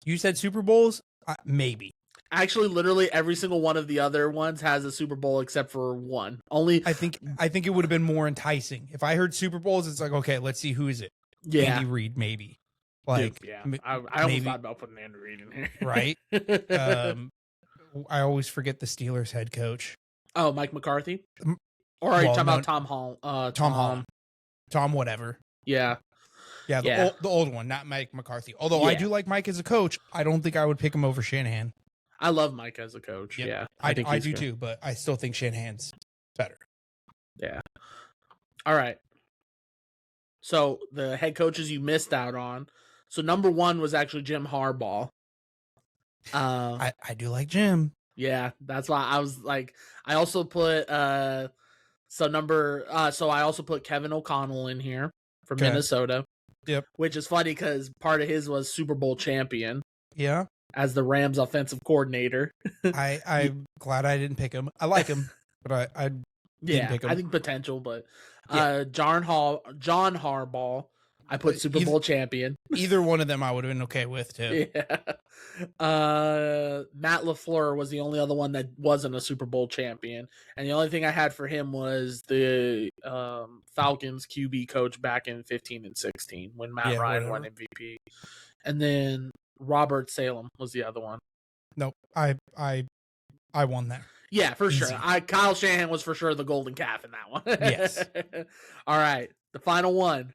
You said Super Bowls, maybe. Actually, literally every single one of the other ones has a Super Bowl except for one. Only I think it would have been more enticing if I heard Super Bowls. It's okay, let's see who is it. Yeah, Andy Reid, maybe. I almost thought about putting Andy Reid in here. Right. I always forget the Steelers head coach. Oh, Mike McCarthy? Or are you talking about Tom Hall? Tom Holland. Tom whatever. Yeah. Yeah, the old one, not Mike McCarthy. Although I do like Mike as a coach, I don't think I would pick him over Shanahan. I love Mike as a coach. Yep. Yeah. I do too, but I still think Shanahan's better. Yeah. All right. So the head coaches you missed out on. So number 1 was actually Jim Harbaugh. I do like Jim. Yeah, that's why I was I also put I also put Kevin O'Connell in here from Minnesota. Yep. Which is funny because part of his was Super Bowl champion. Yeah. As the Rams offensive coordinator. I'm glad I didn't pick him. I like him, but I didn't pick him. I think potential, but John Harbaugh, I put Super Bowl champion. Either one of them I would have been okay with too. Yeah. Matt LaFleur was the only other one that wasn't a Super Bowl champion. And the only thing I had for him was the Falcons QB coach back in 15 and 16 when Matt Ryan won MVP. And then Robert Salem was the other one. Nope. I won that. Yeah, for sure. Kyle Shanahan was for sure the golden calf in that one. Yes. All right. The final one.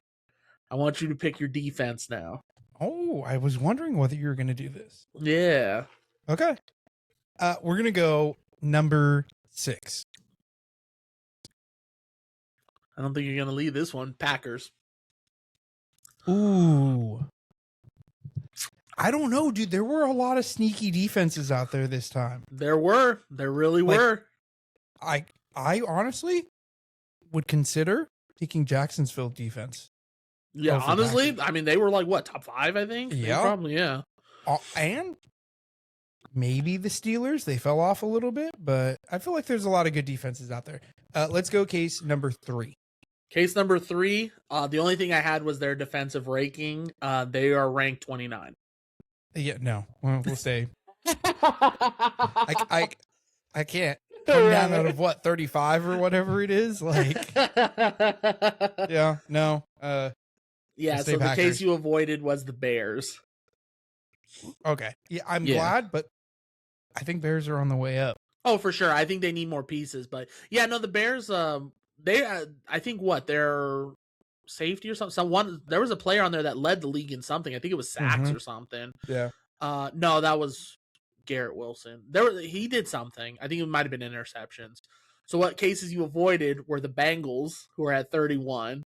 I want you to pick your defense now. Oh, I was wondering whether you were going to do this. Yeah. Okay. We're going to go number 6. I don't think you're going to leave this one. Packers. Ooh. I don't know, dude. There were a lot of sneaky defenses out there this time. There were. There really were. I honestly would consider picking Jacksonville defense. Yeah, honestly, I mean, they were top 5, I think? Yeah. Probably, yeah. And maybe the Steelers, they fell off a little bit, but I feel like there's a lot of good defenses out there. Let's go case number 3. Case number 3, the only thing I had was their defensive ranking. They are ranked 29. Yeah, no. We'll say I can't come down out of what 35 or whatever it is. Like, yeah, no. Yeah. So the case you avoided was the Bears. Okay. Yeah, I'm glad, but I think Bears are on the way up. Oh, for sure. I think they need more pieces, but yeah, no, the Bears. I think they're safety or something. There was a player on there that led the league in something. I think it was sacks or something. Yeah. No, that was Garrett Wilson. He did something. I think it might have been interceptions. So what cases you avoided were the Bengals, who are at 31,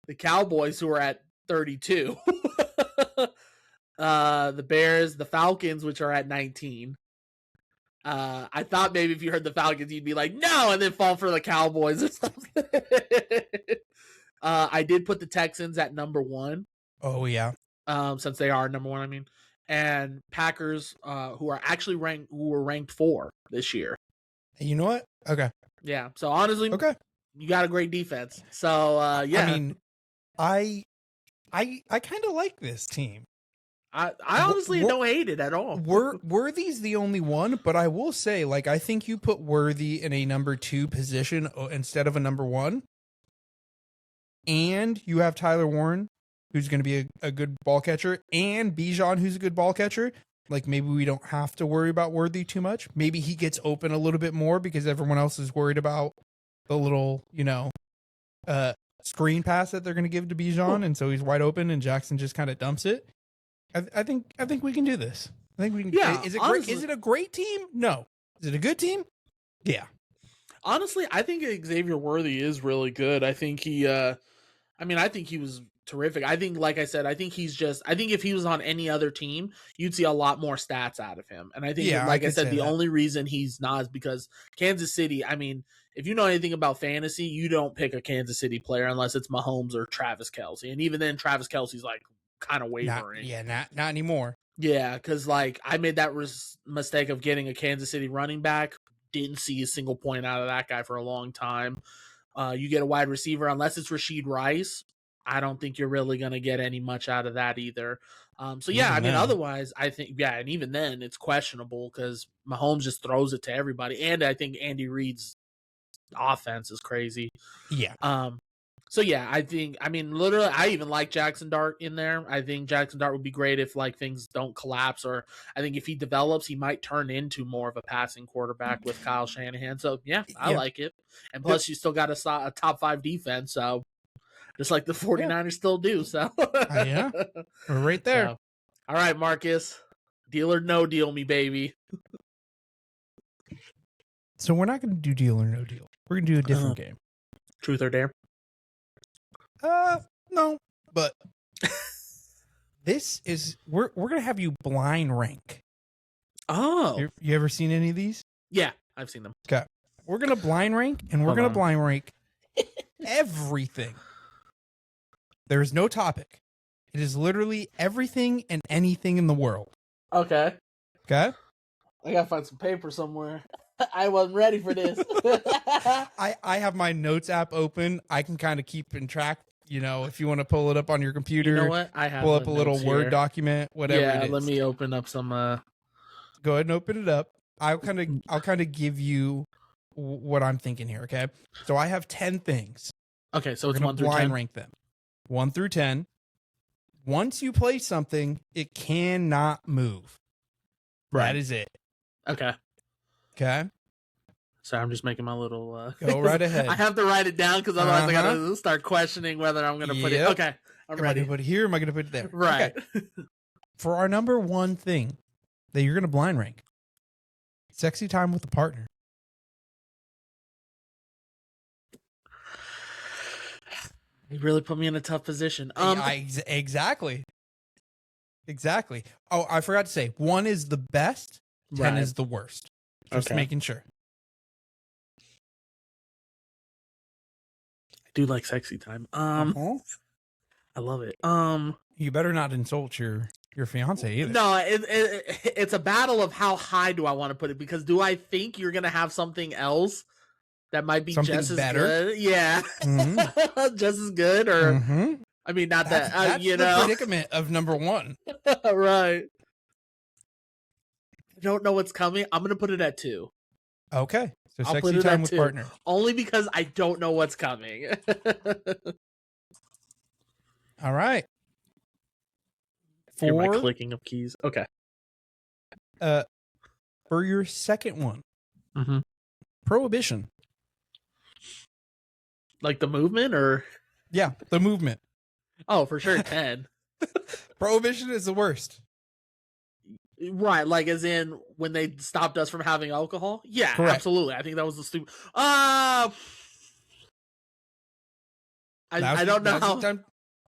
the Cowboys, who are at 32, the Bears, the Falcons, which are at 19. I thought maybe if you heard the Falcons, you'd be like, no, and then fall for the Cowboys or something. I did put the Texans at number 1. Oh, yeah. Since they are number 1, I mean. And Packers, who were ranked 4 this year. You know what? Okay. Yeah. So honestly, you got a great defense. So yeah. I mean, I kind of like this team. I honestly don't hate it at all. Worthy's the only one, but I will say, like, I think you put Worthy in a number 2 position instead of a number 1. And you have Tyler Warren, who's going to be a good ball catcher, and Bijan, who's a good ball catcher. Like, maybe we don't have to worry about Worthy too much. Maybe he gets open a little bit more because everyone else is worried about the little, screen pass that they're going to give to Bijan, and so he's wide open, and Jackson just kind of dumps it. I think we can do this. I think we can. Yeah, is it great? Is it a great team? No. Is it a good team? Yeah. Honestly, I think Xavier Worthy is really good. I think he. I think he was terrific. I think, like I said, I think if he was on any other team, you'd see a lot more stats out of him. And I think, like I said, the only reason he's not is because Kansas City. I mean, if you know anything about fantasy, you don't pick a Kansas City player unless it's Mahomes or Travis Kelce. And even then, Travis Kelce's like kind of wavering. Not anymore. Yeah, because like I made that mistake of getting a Kansas City running back. Didn't see a single point out of that guy for a long time. You get a wide receiver, unless it's Rashid Rice, I don't think you're really going to get any much out of that either. Otherwise, I think, and even then, it's questionable because Mahomes just throws it to everybody. And I think Andy Reid's offense is crazy. Yeah. Literally, I even like Jackson Dart in there. I think Jackson Dart would be great if like things don't collapse, or I think if he develops, he might turn into more of a passing quarterback with Kyle Shanahan. So I like it. And plus, you still got a top 5 defense, so just like the 49ers still do. So yeah, we're right there. So, all right, Marcus, deal or no deal me, baby. So we're not going to do deal or no deal. We're going to do a different game. Truth or dare? No, but this is we're gonna have you blind rank. Oh, you ever seen any of these? Yeah, I've seen them. Okay, we're gonna blind rank, and we're gonna blind rank everything. There is no topic. It is literally everything and anything in the world. Okay. I gotta find some paper somewhere. I wasn't ready for this. I have my notes app open. I can kind of keep in track. If you want to pull it up on your computer, you know what? I have pull up a little Word document, whatever. Yeah, it is. Let me open up some. Go ahead and open it up. I'll kind of give you what I'm thinking here. Okay, so I have 10 things. Okay, so it's 1 through 10. Rank them 1 through 10. Once you play something, it cannot move. Right. That is it. Okay. So I'm just making my little. Go right ahead. I have to write it down because otherwise I gotta start questioning whether I'm gonna put it. Okay, I'm ready. Am I gonna put it here? Am I gonna put it there? Right. Okay. For our number 1 thing that you're gonna blind rank, sexy time with a partner. You really put me in a tough position. Exactly. Oh, I forgot to say, 1 is the best, 10 is the worst. Just making sure. I do like sexy time. I love it. You better not insult your fiance either. No, it's a battle of how high do I want to put it, because do I think you're gonna have something else that might be something just as better? Good? Yeah, just as good, or I mean, not that's the predicament of number 1. Right. don't know what's coming. I'm gonna put it at 2. Okay. So I'll put sexy it time at with 2. partner. Only because I don't know what's coming. All right. Hear my clicking of keys. Okay. For your second one, Mm-hmm. prohibition. Like the movement, or Yeah, the movement. oh, for sure 10. Prohibition is the worst. Right, like as in when they stopped us from having alcohol. Yeah, Correct. absolutely. I think that was the stupid. I don't know how.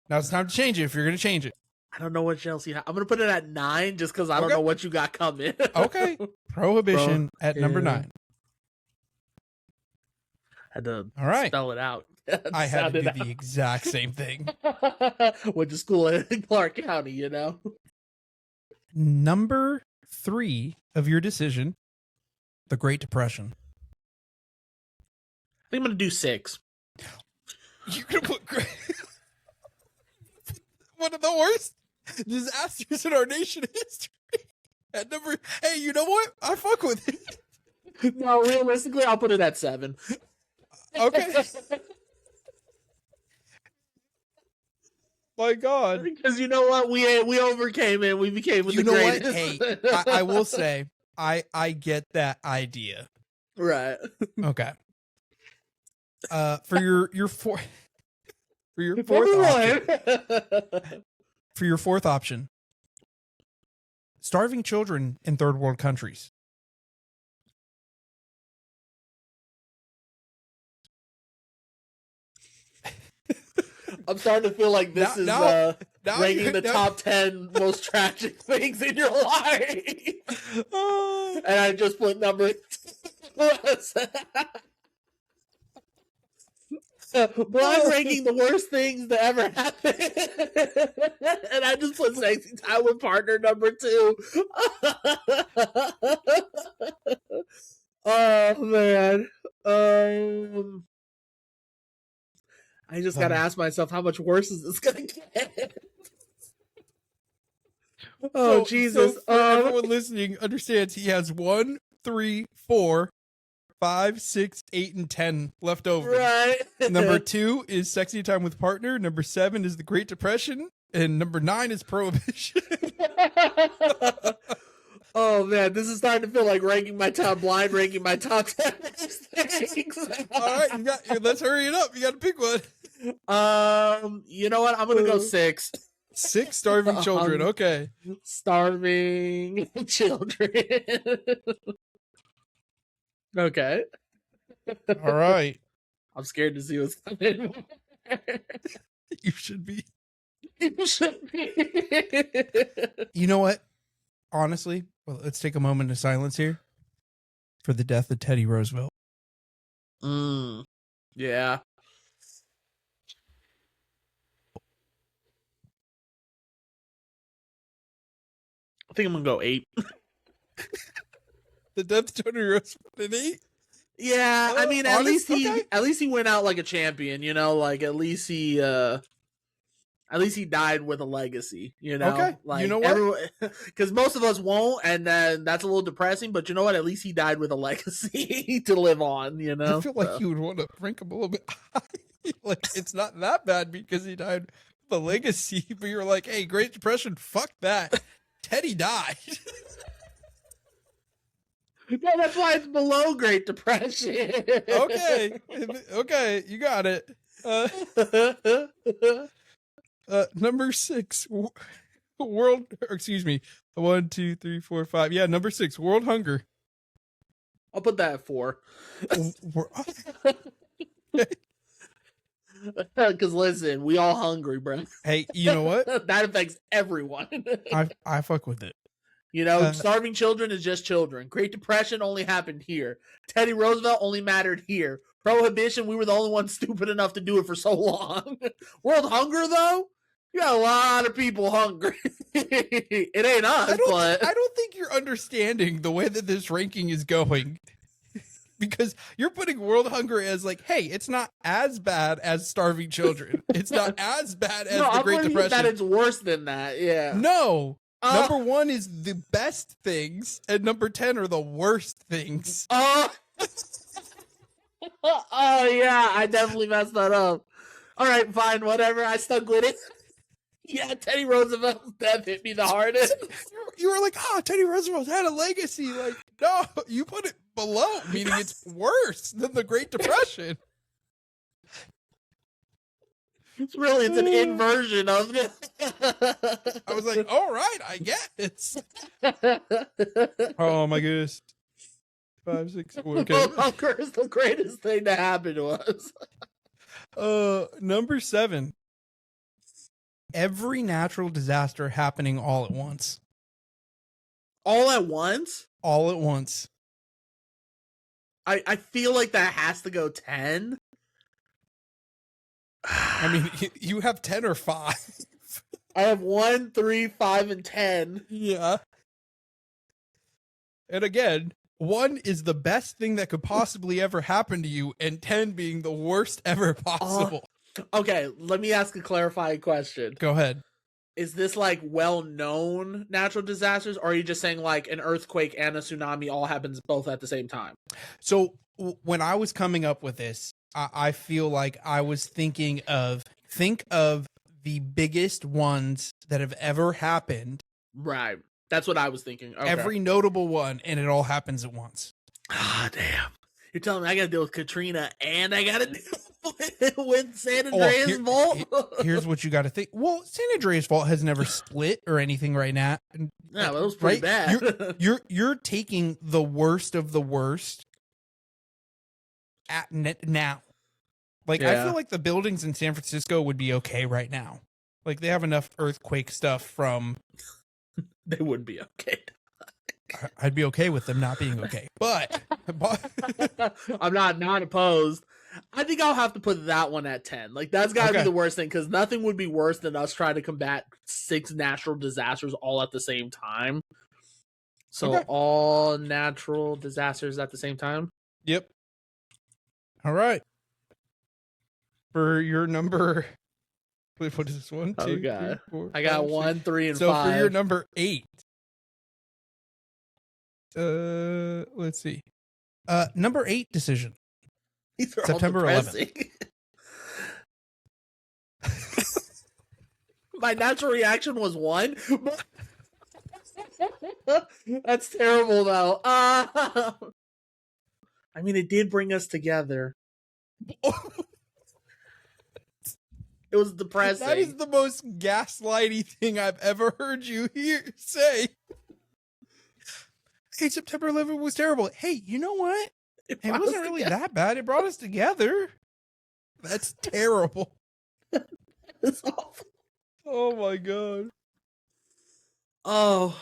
Now it's time to change it if you're going to change it. I don't know what Chelsea. I'm gonna put it at 9 just because I don't know what you got coming. Okay, prohibition at number 9. Had to spell it out. I had to do the exact same thing. Went to school in Clark County, you know. Number 3 of your decision, the Great Depression. I think I'm gonna do 6. You're gonna put one of the worst disasters in our nation history at number. Hey, you know what? I fuck with it. No, realistically, I'll put it at 7. Okay. My God. Because you know what? We overcame it. We became the greatest. What? Hey, I will say, I get that idea. Right. Okay. For your fourth option, starving children in third world countries. I'm starting to feel like this is ranking the top 10 most tragic things in your life. And I just put number blind ranking the worst things to ever happen. And I just put sexy time with partner number 2. Oh man. I just gotta ask myself, how much worse is this gonna get? Oh, Jesus. So for everyone listening understands he has 1, 3, 4, 5, 6, 8, and 10 left over. Right. Number 2 is sexy time with partner. Number 7 is the Great Depression. And number 9 is prohibition. Oh man, this is starting to feel like ranking my top 10 things. All right, let's hurry it up. You got to pick one. You know what? I'm gonna go 6. 6 starving children. Okay. Starving children. Okay. All right. I'm scared to see what's coming. You should be. You should be. You know what? Honestly, well, let's take a moment of silence here for the death of Teddy Roosevelt. Yeah. I think I'm gonna go 8. The death of Teddy Roosevelt at 8? Yeah, I mean, at least he went out like a champion, you know, like at least he died with a legacy, you know. Okay. Like, you know what? Because most of us won't, and then that's a little depressing. But you know what? At least he died with a legacy to live on. You know. I feel like you would want to rank him a little bit high. Like it's not that bad because he died with a legacy, but you're like, hey, Great Depression, fuck that. Teddy died. No, that's why it's below Great Depression. Okay, you got it. Number 6, world. Excuse me. 1, 2, 3, 4, 5. Yeah, number 6, world hunger. I'll put that at 4. Because listen, we all hungry, bro. Hey, you know what? That affects everyone. I fuck with it. You know, starving children is just children. Great Depression only happened here. Teddy Roosevelt only mattered here. Prohibition, we were the only ones stupid enough to do it for so long. World hunger, though? You got a lot of people hungry. It ain't us, I don't think you're understanding the way that this ranking is going. Because you're putting world hunger as like, hey, it's not as bad as starving children. It's not as bad as the Great Depression. That it's worse than that, yeah. No, Number 1 is the best things, and number 10 are the worst things. Oh, oh yeah, I definitely messed that up. All right, fine, whatever. I stuck with it. Yeah, Teddy Roosevelt's death hit me the hardest. You were like, Teddy Roosevelt had a legacy. Like, no, you put it below, meaning it's worse than the Great Depression. It's an inversion of it. I was like, all right, I get it. Oh my goodness. 5, 6, okay. Hunger is the greatest thing to happen to us. Number 7. Every natural disaster happening all at once. All at once? All at once. I feel like that has to go 10. I mean, you have 10 or 5. I have 1, 3, 5, and 10. Yeah. And again, 1 is the best thing that could possibly ever happen to you, and 10 being the worst ever possible. Okay, let me ask a clarifying question. Go ahead. Is this like well-known natural disasters, or are you just saying like an earthquake and a tsunami all happens both at the same time? So when I was coming up with this, I feel like I was think of the biggest ones that have ever happened. Right. That's what I was thinking. Okay. Every notable one, and it all happens at once. Ah, damn. You're telling me I gotta deal with Katrina and I gotta deal with San Andreas Fault? Here's what you gotta think. Well, San Andreas Fault has never split or anything right now. Yeah, that was pretty bad. You're taking the worst of the worst at now. Like, yeah. I feel like the buildings in San Francisco would be okay right now. Like, they have enough earthquake stuff from... They wouldn't be okay. I'd be okay with them not being okay. But I'm not opposed. I think I'll have to put that one at 10. Like, that's got to be the worst thing, because nothing would be worse than us trying to combat 6 natural disasters all at the same time. So, all natural disasters at the same time? Yep. All right. For your number... Wait, what is this? 1, 2, 3, 4, I got 1, 3, and 5. So for your number 8, let's see. Number 8 decision. These are September 11th. My natural reaction was 1. That's terrible, though. I mean, it did bring us together. It was depressing. That is the most gaslighty thing I've ever heard you say. Hey, September 11th was terrible. Hey, you know what? It wasn't really that bad. It brought us together. That's terrible. It's awful. Oh my god. Oh.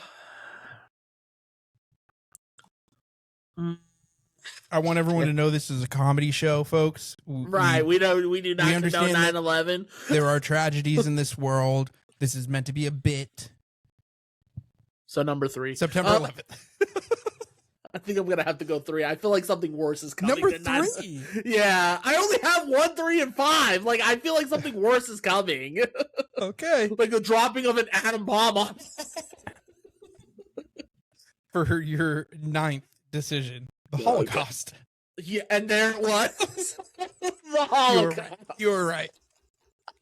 I want everyone to know this is a comedy show, folks. Right. We do not condone 9/11. There are tragedies in this world. This is meant to be a bit. So number 3. September 11th. I think I'm going to have to go 3. I feel like something worse is coming. Number 3? Yeah. I only have 1, 3, and 5. Like, I feel like something worse is coming. Okay. Like the dropping of an atom bomb on. For your 9th decision. The Holocaust. Yeah, and there it was. The Holocaust. You were right.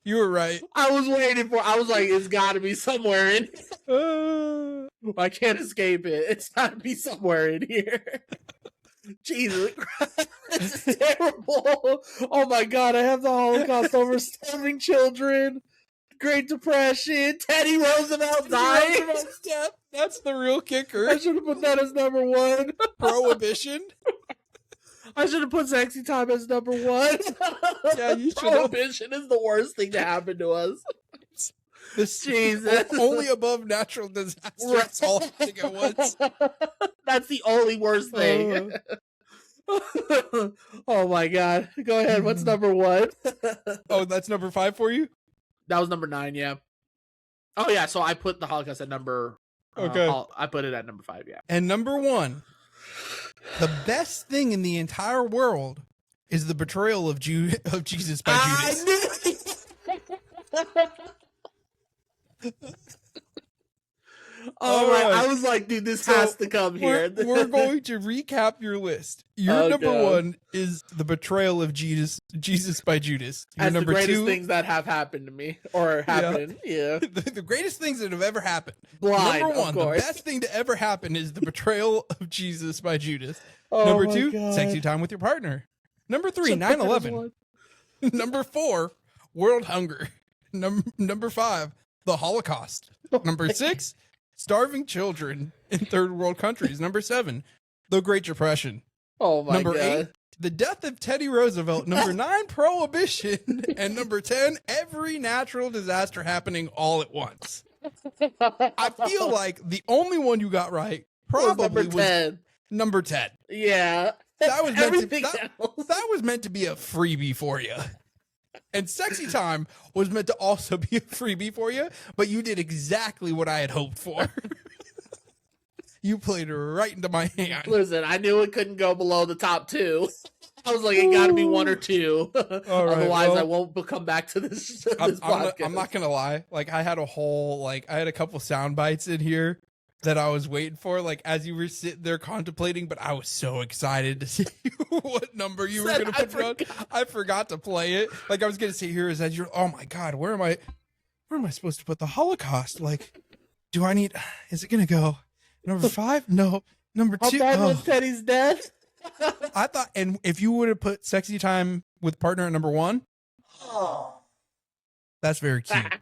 You were right. I was like, it's got to be somewhere in here. I can't escape it. It's got to be somewhere in here. Jesus Christ. This is terrible. Oh my God, I have the Holocaust over starving children. Great Depression. Teddy Roosevelt dying. That's the real kicker. I should have put that as number 1. Prohibition. I should have put Sexy Time as number 1. Yeah, you should. Prohibition is the worst thing to happen to us. Jesus. Only above natural disasters all happening at once. That's the only worst thing. Oh my God. Go ahead. What's number 1? Oh, that's number 5 for you? That was number 9, yeah. Oh yeah, so I put the Holocaust at number... Okay. I put it at number 5, yeah. And number 1, the best thing in the entire world is the betrayal of Jesus by Judas. All right. I was like, dude, this has to come here. We're going to recap your list. Your number one is the betrayal of Jesus by Judas. Your As number the greatest two, things that have happened to me or happened. Yeah. The greatest things that have ever happened. Blind, number one, of course. the best thing to ever happen is the betrayal of Jesus by Judas. Oh number my two, God. sexy time with your partner. Number three, 9/11. Number four, world hunger. Number five, the Holocaust. Number six, starving children in third world countries. Number seven, the Great Depression. Oh my Number God. 8, the death of Teddy Roosevelt. Number 9, prohibition. And number 10, every natural disaster happening all at once. I feel like the only one you got right probably was number 10. Yeah. That was Everything else. That was meant to be a freebie for you. And Sexy Time was meant to also be a freebie for you, but you did exactly what I had hoped for. You played right into my hand. Listen, I knew it couldn't go below the top 2. I was like, it got to be 1 or 2. Otherwise, I won't come back to this. I'm not gonna lie. Like, I had a couple sound bites in here that I was waiting for, like, as you were sitting there contemplating, but I was so excited to see what number you were gonna put on. I forgot to play it. Like, I was gonna sit here as you're, oh my God, where am I supposed to put the Holocaust? Like, is it gonna go number 5? No. Number 2. How bad was Teddy's death? I thought, and if you would have put Sexy Time with partner at number 1, that's very cute.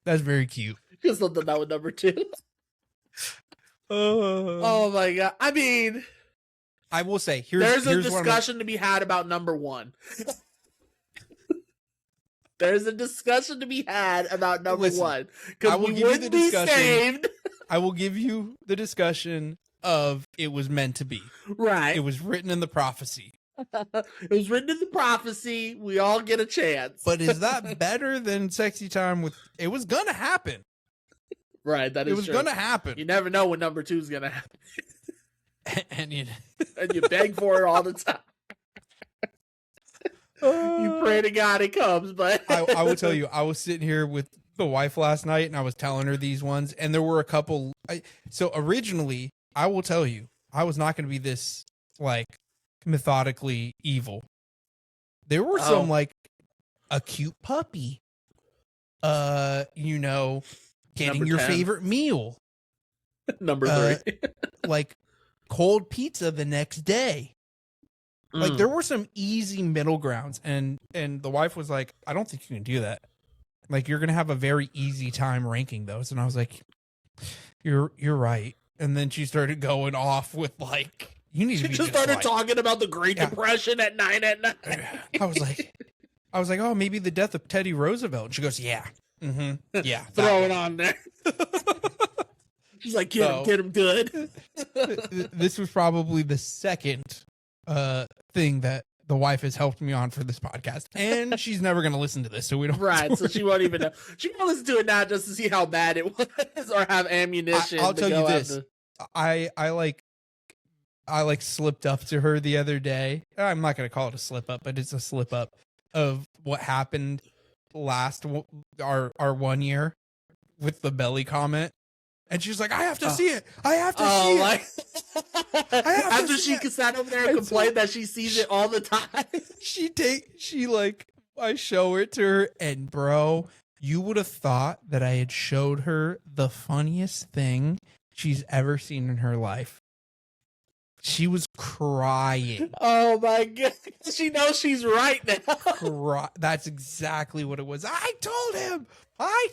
That's very cute. Just something that with number 2. Oh my God. I mean, I will say, there's a discussion to be had about number 1. There's a discussion to be had about number 1. Because we wouldn't be saved. I will give you the discussion of it was meant to be. Right. It was written in the prophecy. It was written in the prophecy. We all get a chance. But is that better than Sexy Time with... It was going to happen. Right, that is It was going to happen. You never know when number 2 is going to happen. and you beg for it all the time. You pray to God it comes, but... I will tell you, I was sitting here with the wife last night, and I was telling her these ones, and there were a couple... So originally, I will tell you, I was not going to be this, like, methodically evil. There were some, like, a cute puppy. Getting Number your 10. favorite meal. Number 3. Like cold pizza the next day. Like there were some easy middle grounds, and the wife was like, I don't think you can do that. Like, you're gonna have a very easy time ranking those. And I was like, You're right. And then she started going off with like, you need to be just started talking about the Great Depression at 9 at night. I was like, oh, maybe the death of Teddy Roosevelt. And she goes, yeah. Mm-hmm. Yeah. Throw it on there. She's like, get him good. This was probably the second thing that the wife has helped me on for this podcast. And she's never going to listen to this, so we don't. Right, so she won't even know. She won't listen to it now just to see how bad it was or have ammunition. I'll tell you this. I slipped up to her the other day. I'm not going to call it a slip up, but it's a slip up of what happened our 1 year with the belly comment. And she's like, I have to see it. I have to see it. After she sat over there and complained that she sees it all the time. I show it to her, and bro, you would have thought that I had showed her the funniest thing she's ever seen in her life. She was crying. Oh my God. She knows she's right now. That's exactly what it was. I told him. I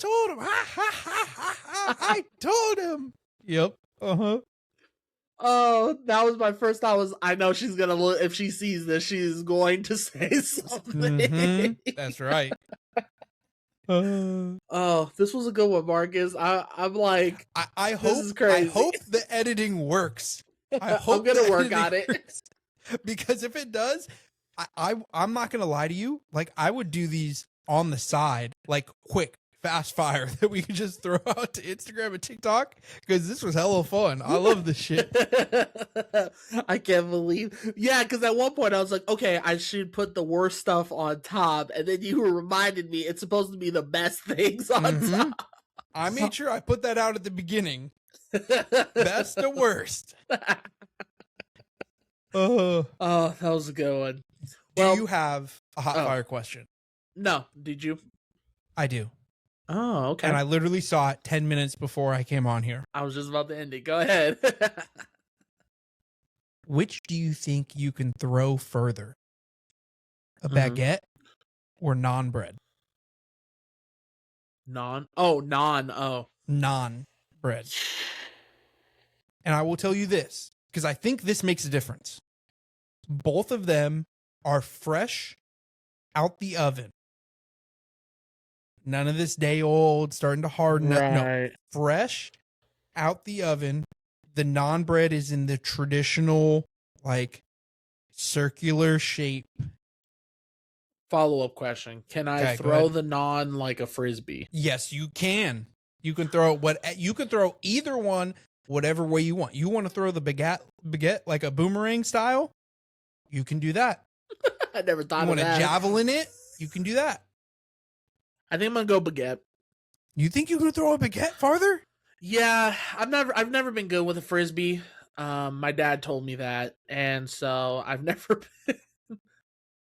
told him. Yep. Uh-huh. Oh, that was my first thought. I know she's going to look, if she sees this, she's going to say something. Mm-hmm. That's right. Oh, this was a good one, Marcus. I'm like, I hope this is crazy. I hope the editing works. I'm gonna work on it. Because if it does, I'm not gonna lie to you. Like, I would do these on the side, like quick, fast fire that we could just throw out to Instagram and TikTok, because this was hella fun. I love this shit. I can't believe. Yeah, because at one point I was like, okay, I should put the worst stuff on top, and then you reminded me it's supposed to be the best things on top. I made sure I put that out at the beginning. Best to worst. Oh, that was a good one. Do you have a hot fire question? No, did you? I do. Oh, okay. And I literally saw it 10 minutes before I came on here. I was just about to end it. Go ahead. Which do you think you can throw further? A baguette or naan bread? Non. Non bread. And I will tell you this, because I think this makes a difference. Both of them are fresh out the oven. None of this day old, starting to harden up. No, fresh out the oven. The naan bread is in the traditional, like, circular shape. Follow-up question. Can I throw the naan like a frisbee? Yes, you can. You can throw you can throw either one whatever way you want. You want to throw the baguette like a boomerang style? You can do that. I never thought of that. You want to javelin it? You can do that. I think I'm gonna go baguette. You think you can throw a baguette farther? Yeah, I've never been good with a frisbee. My dad told me that, and so I've never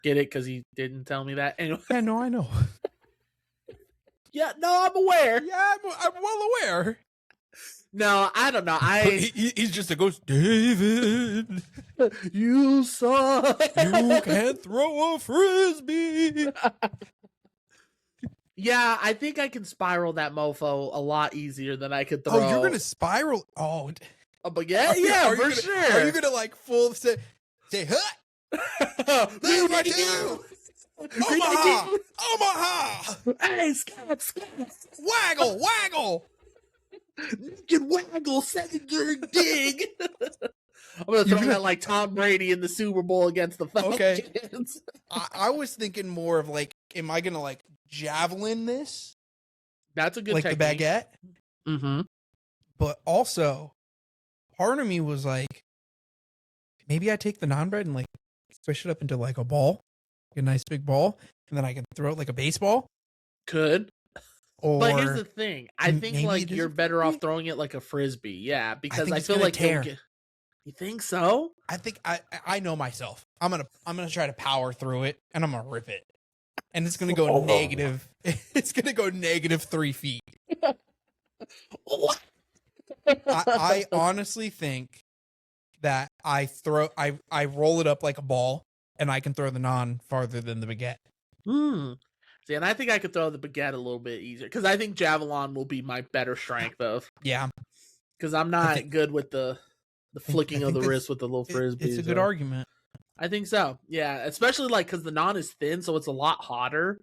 get it because he didn't tell me that. Anyway. Yeah, no, I know. Yeah, no, I'm aware. Yeah, I'm well aware. No, I don't know. He's just a ghost. David, you suck. You can't throw a frisbee. Yeah, I think I can spiral that mofo a lot easier than I could throw. Oh, you're gonna spiral? Oh, a baguette? Yeah, for sure. Are you gonna like full say huh? What do you do? Omaha! Hey, Scott! Waggle! Naked waggle, secondary dig. I'm gonna throw that like Tom Brady in the Super Bowl against the Falcons. Okay. I was thinking more of like, am I gonna like javelin this? That's a good like technique. The baguette. Mm-hmm. But also, part of me was like, maybe I take the naan bread and like squish it up into like a ball, a nice big ball, and then I can throw it like a baseball. Could. Or but here's the thing. I think like you're better off throwing it like a frisbee. Yeah, because I feel like tear. You think so? I think I know myself. I'm gonna try to power through it, and I'm gonna rip it, and it's gonna go negative. It's gonna go negative 3 feet. I honestly think that I roll it up like a ball, and I can throw the naan farther than the baguette. See, and I think I could throw the baguette a little bit easier because I think javelin will be my better strength of. Yeah, because I'm not good with the flicking of the wrist with the little frisbee. It's a good argument. I think so. Yeah, especially like because the naan is thin, so it's a lot hotter.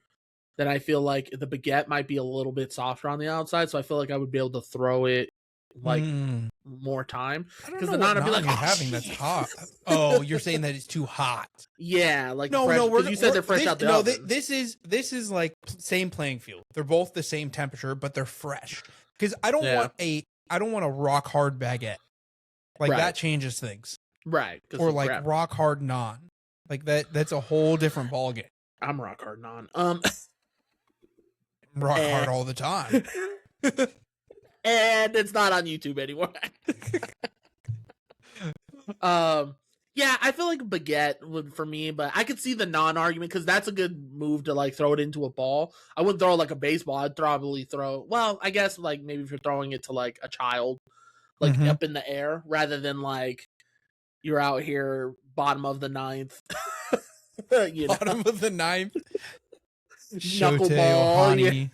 Then I feel like the baguette might be a little bit softer on the outside, so I feel like I would be able to throw it like more time. Because the naan would be like, having that's hot. Oh, you're saying that it's too hot. Yeah, like no, you said they're fresh out the oven. This is like same playing field. They're both the same temperature, but they're fresh. Because I don't want a rock hard baguette. Like that changes things. Right. Or like rock hard naan. Like that's a whole different ballgame. I'm rock hard naan. Rock hard all the time. And it's not on YouTube anymore. Yeah, I feel like baguette would for me, but I could see the naan argument because that's a good move to like throw it into a ball. I wouldn't throw it like a baseball. I'd probably well, I guess like maybe if you're throwing it to like a child, like up in the air, rather than like you're out here bottom of the ninth. Bottom of the ninth. Knuckleball.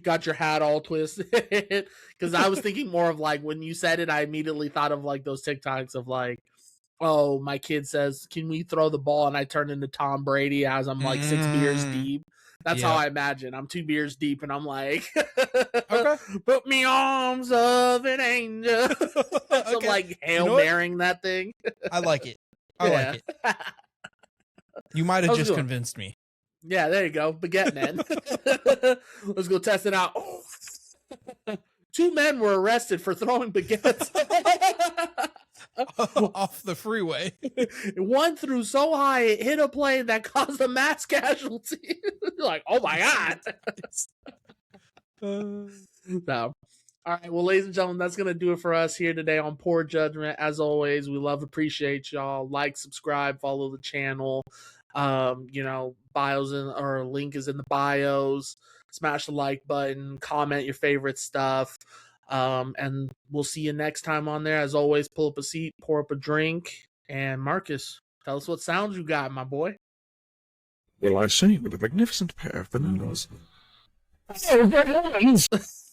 Got your hat all twisted. Because I was thinking more of like when you said it, I immediately thought of like those TikToks of like, oh, my kid says, can we throw the ball? And I turn into Tom Brady as I'm like 6 beers deep. That's how I imagine. I'm 2 beers deep and I'm like, okay, put me arms of an angel. So I'm like Hail Marying that thing. I like it. I like it. You might have just convinced me. Yeah, there you go. Baguette man. Let's go test it out. Oh. 2 men were arrested for throwing baguettes off the freeway. One threw so high it hit a plane that caused a mass casualty. Like, oh my god. No. All right, well, ladies and gentlemen, that's gonna do it for us here today on Poor Judgment. As always, we appreciate y'all. Like, subscribe, follow the channel. Bios or link is in the bios. Smash the like button, comment your favorite stuff. And we'll see you next time on there. As always, pull up a seat, pour up a drink, and Marcus, tell us what sounds you got, my boy. Well, I say, with a magnificent pair of bananas. Oh,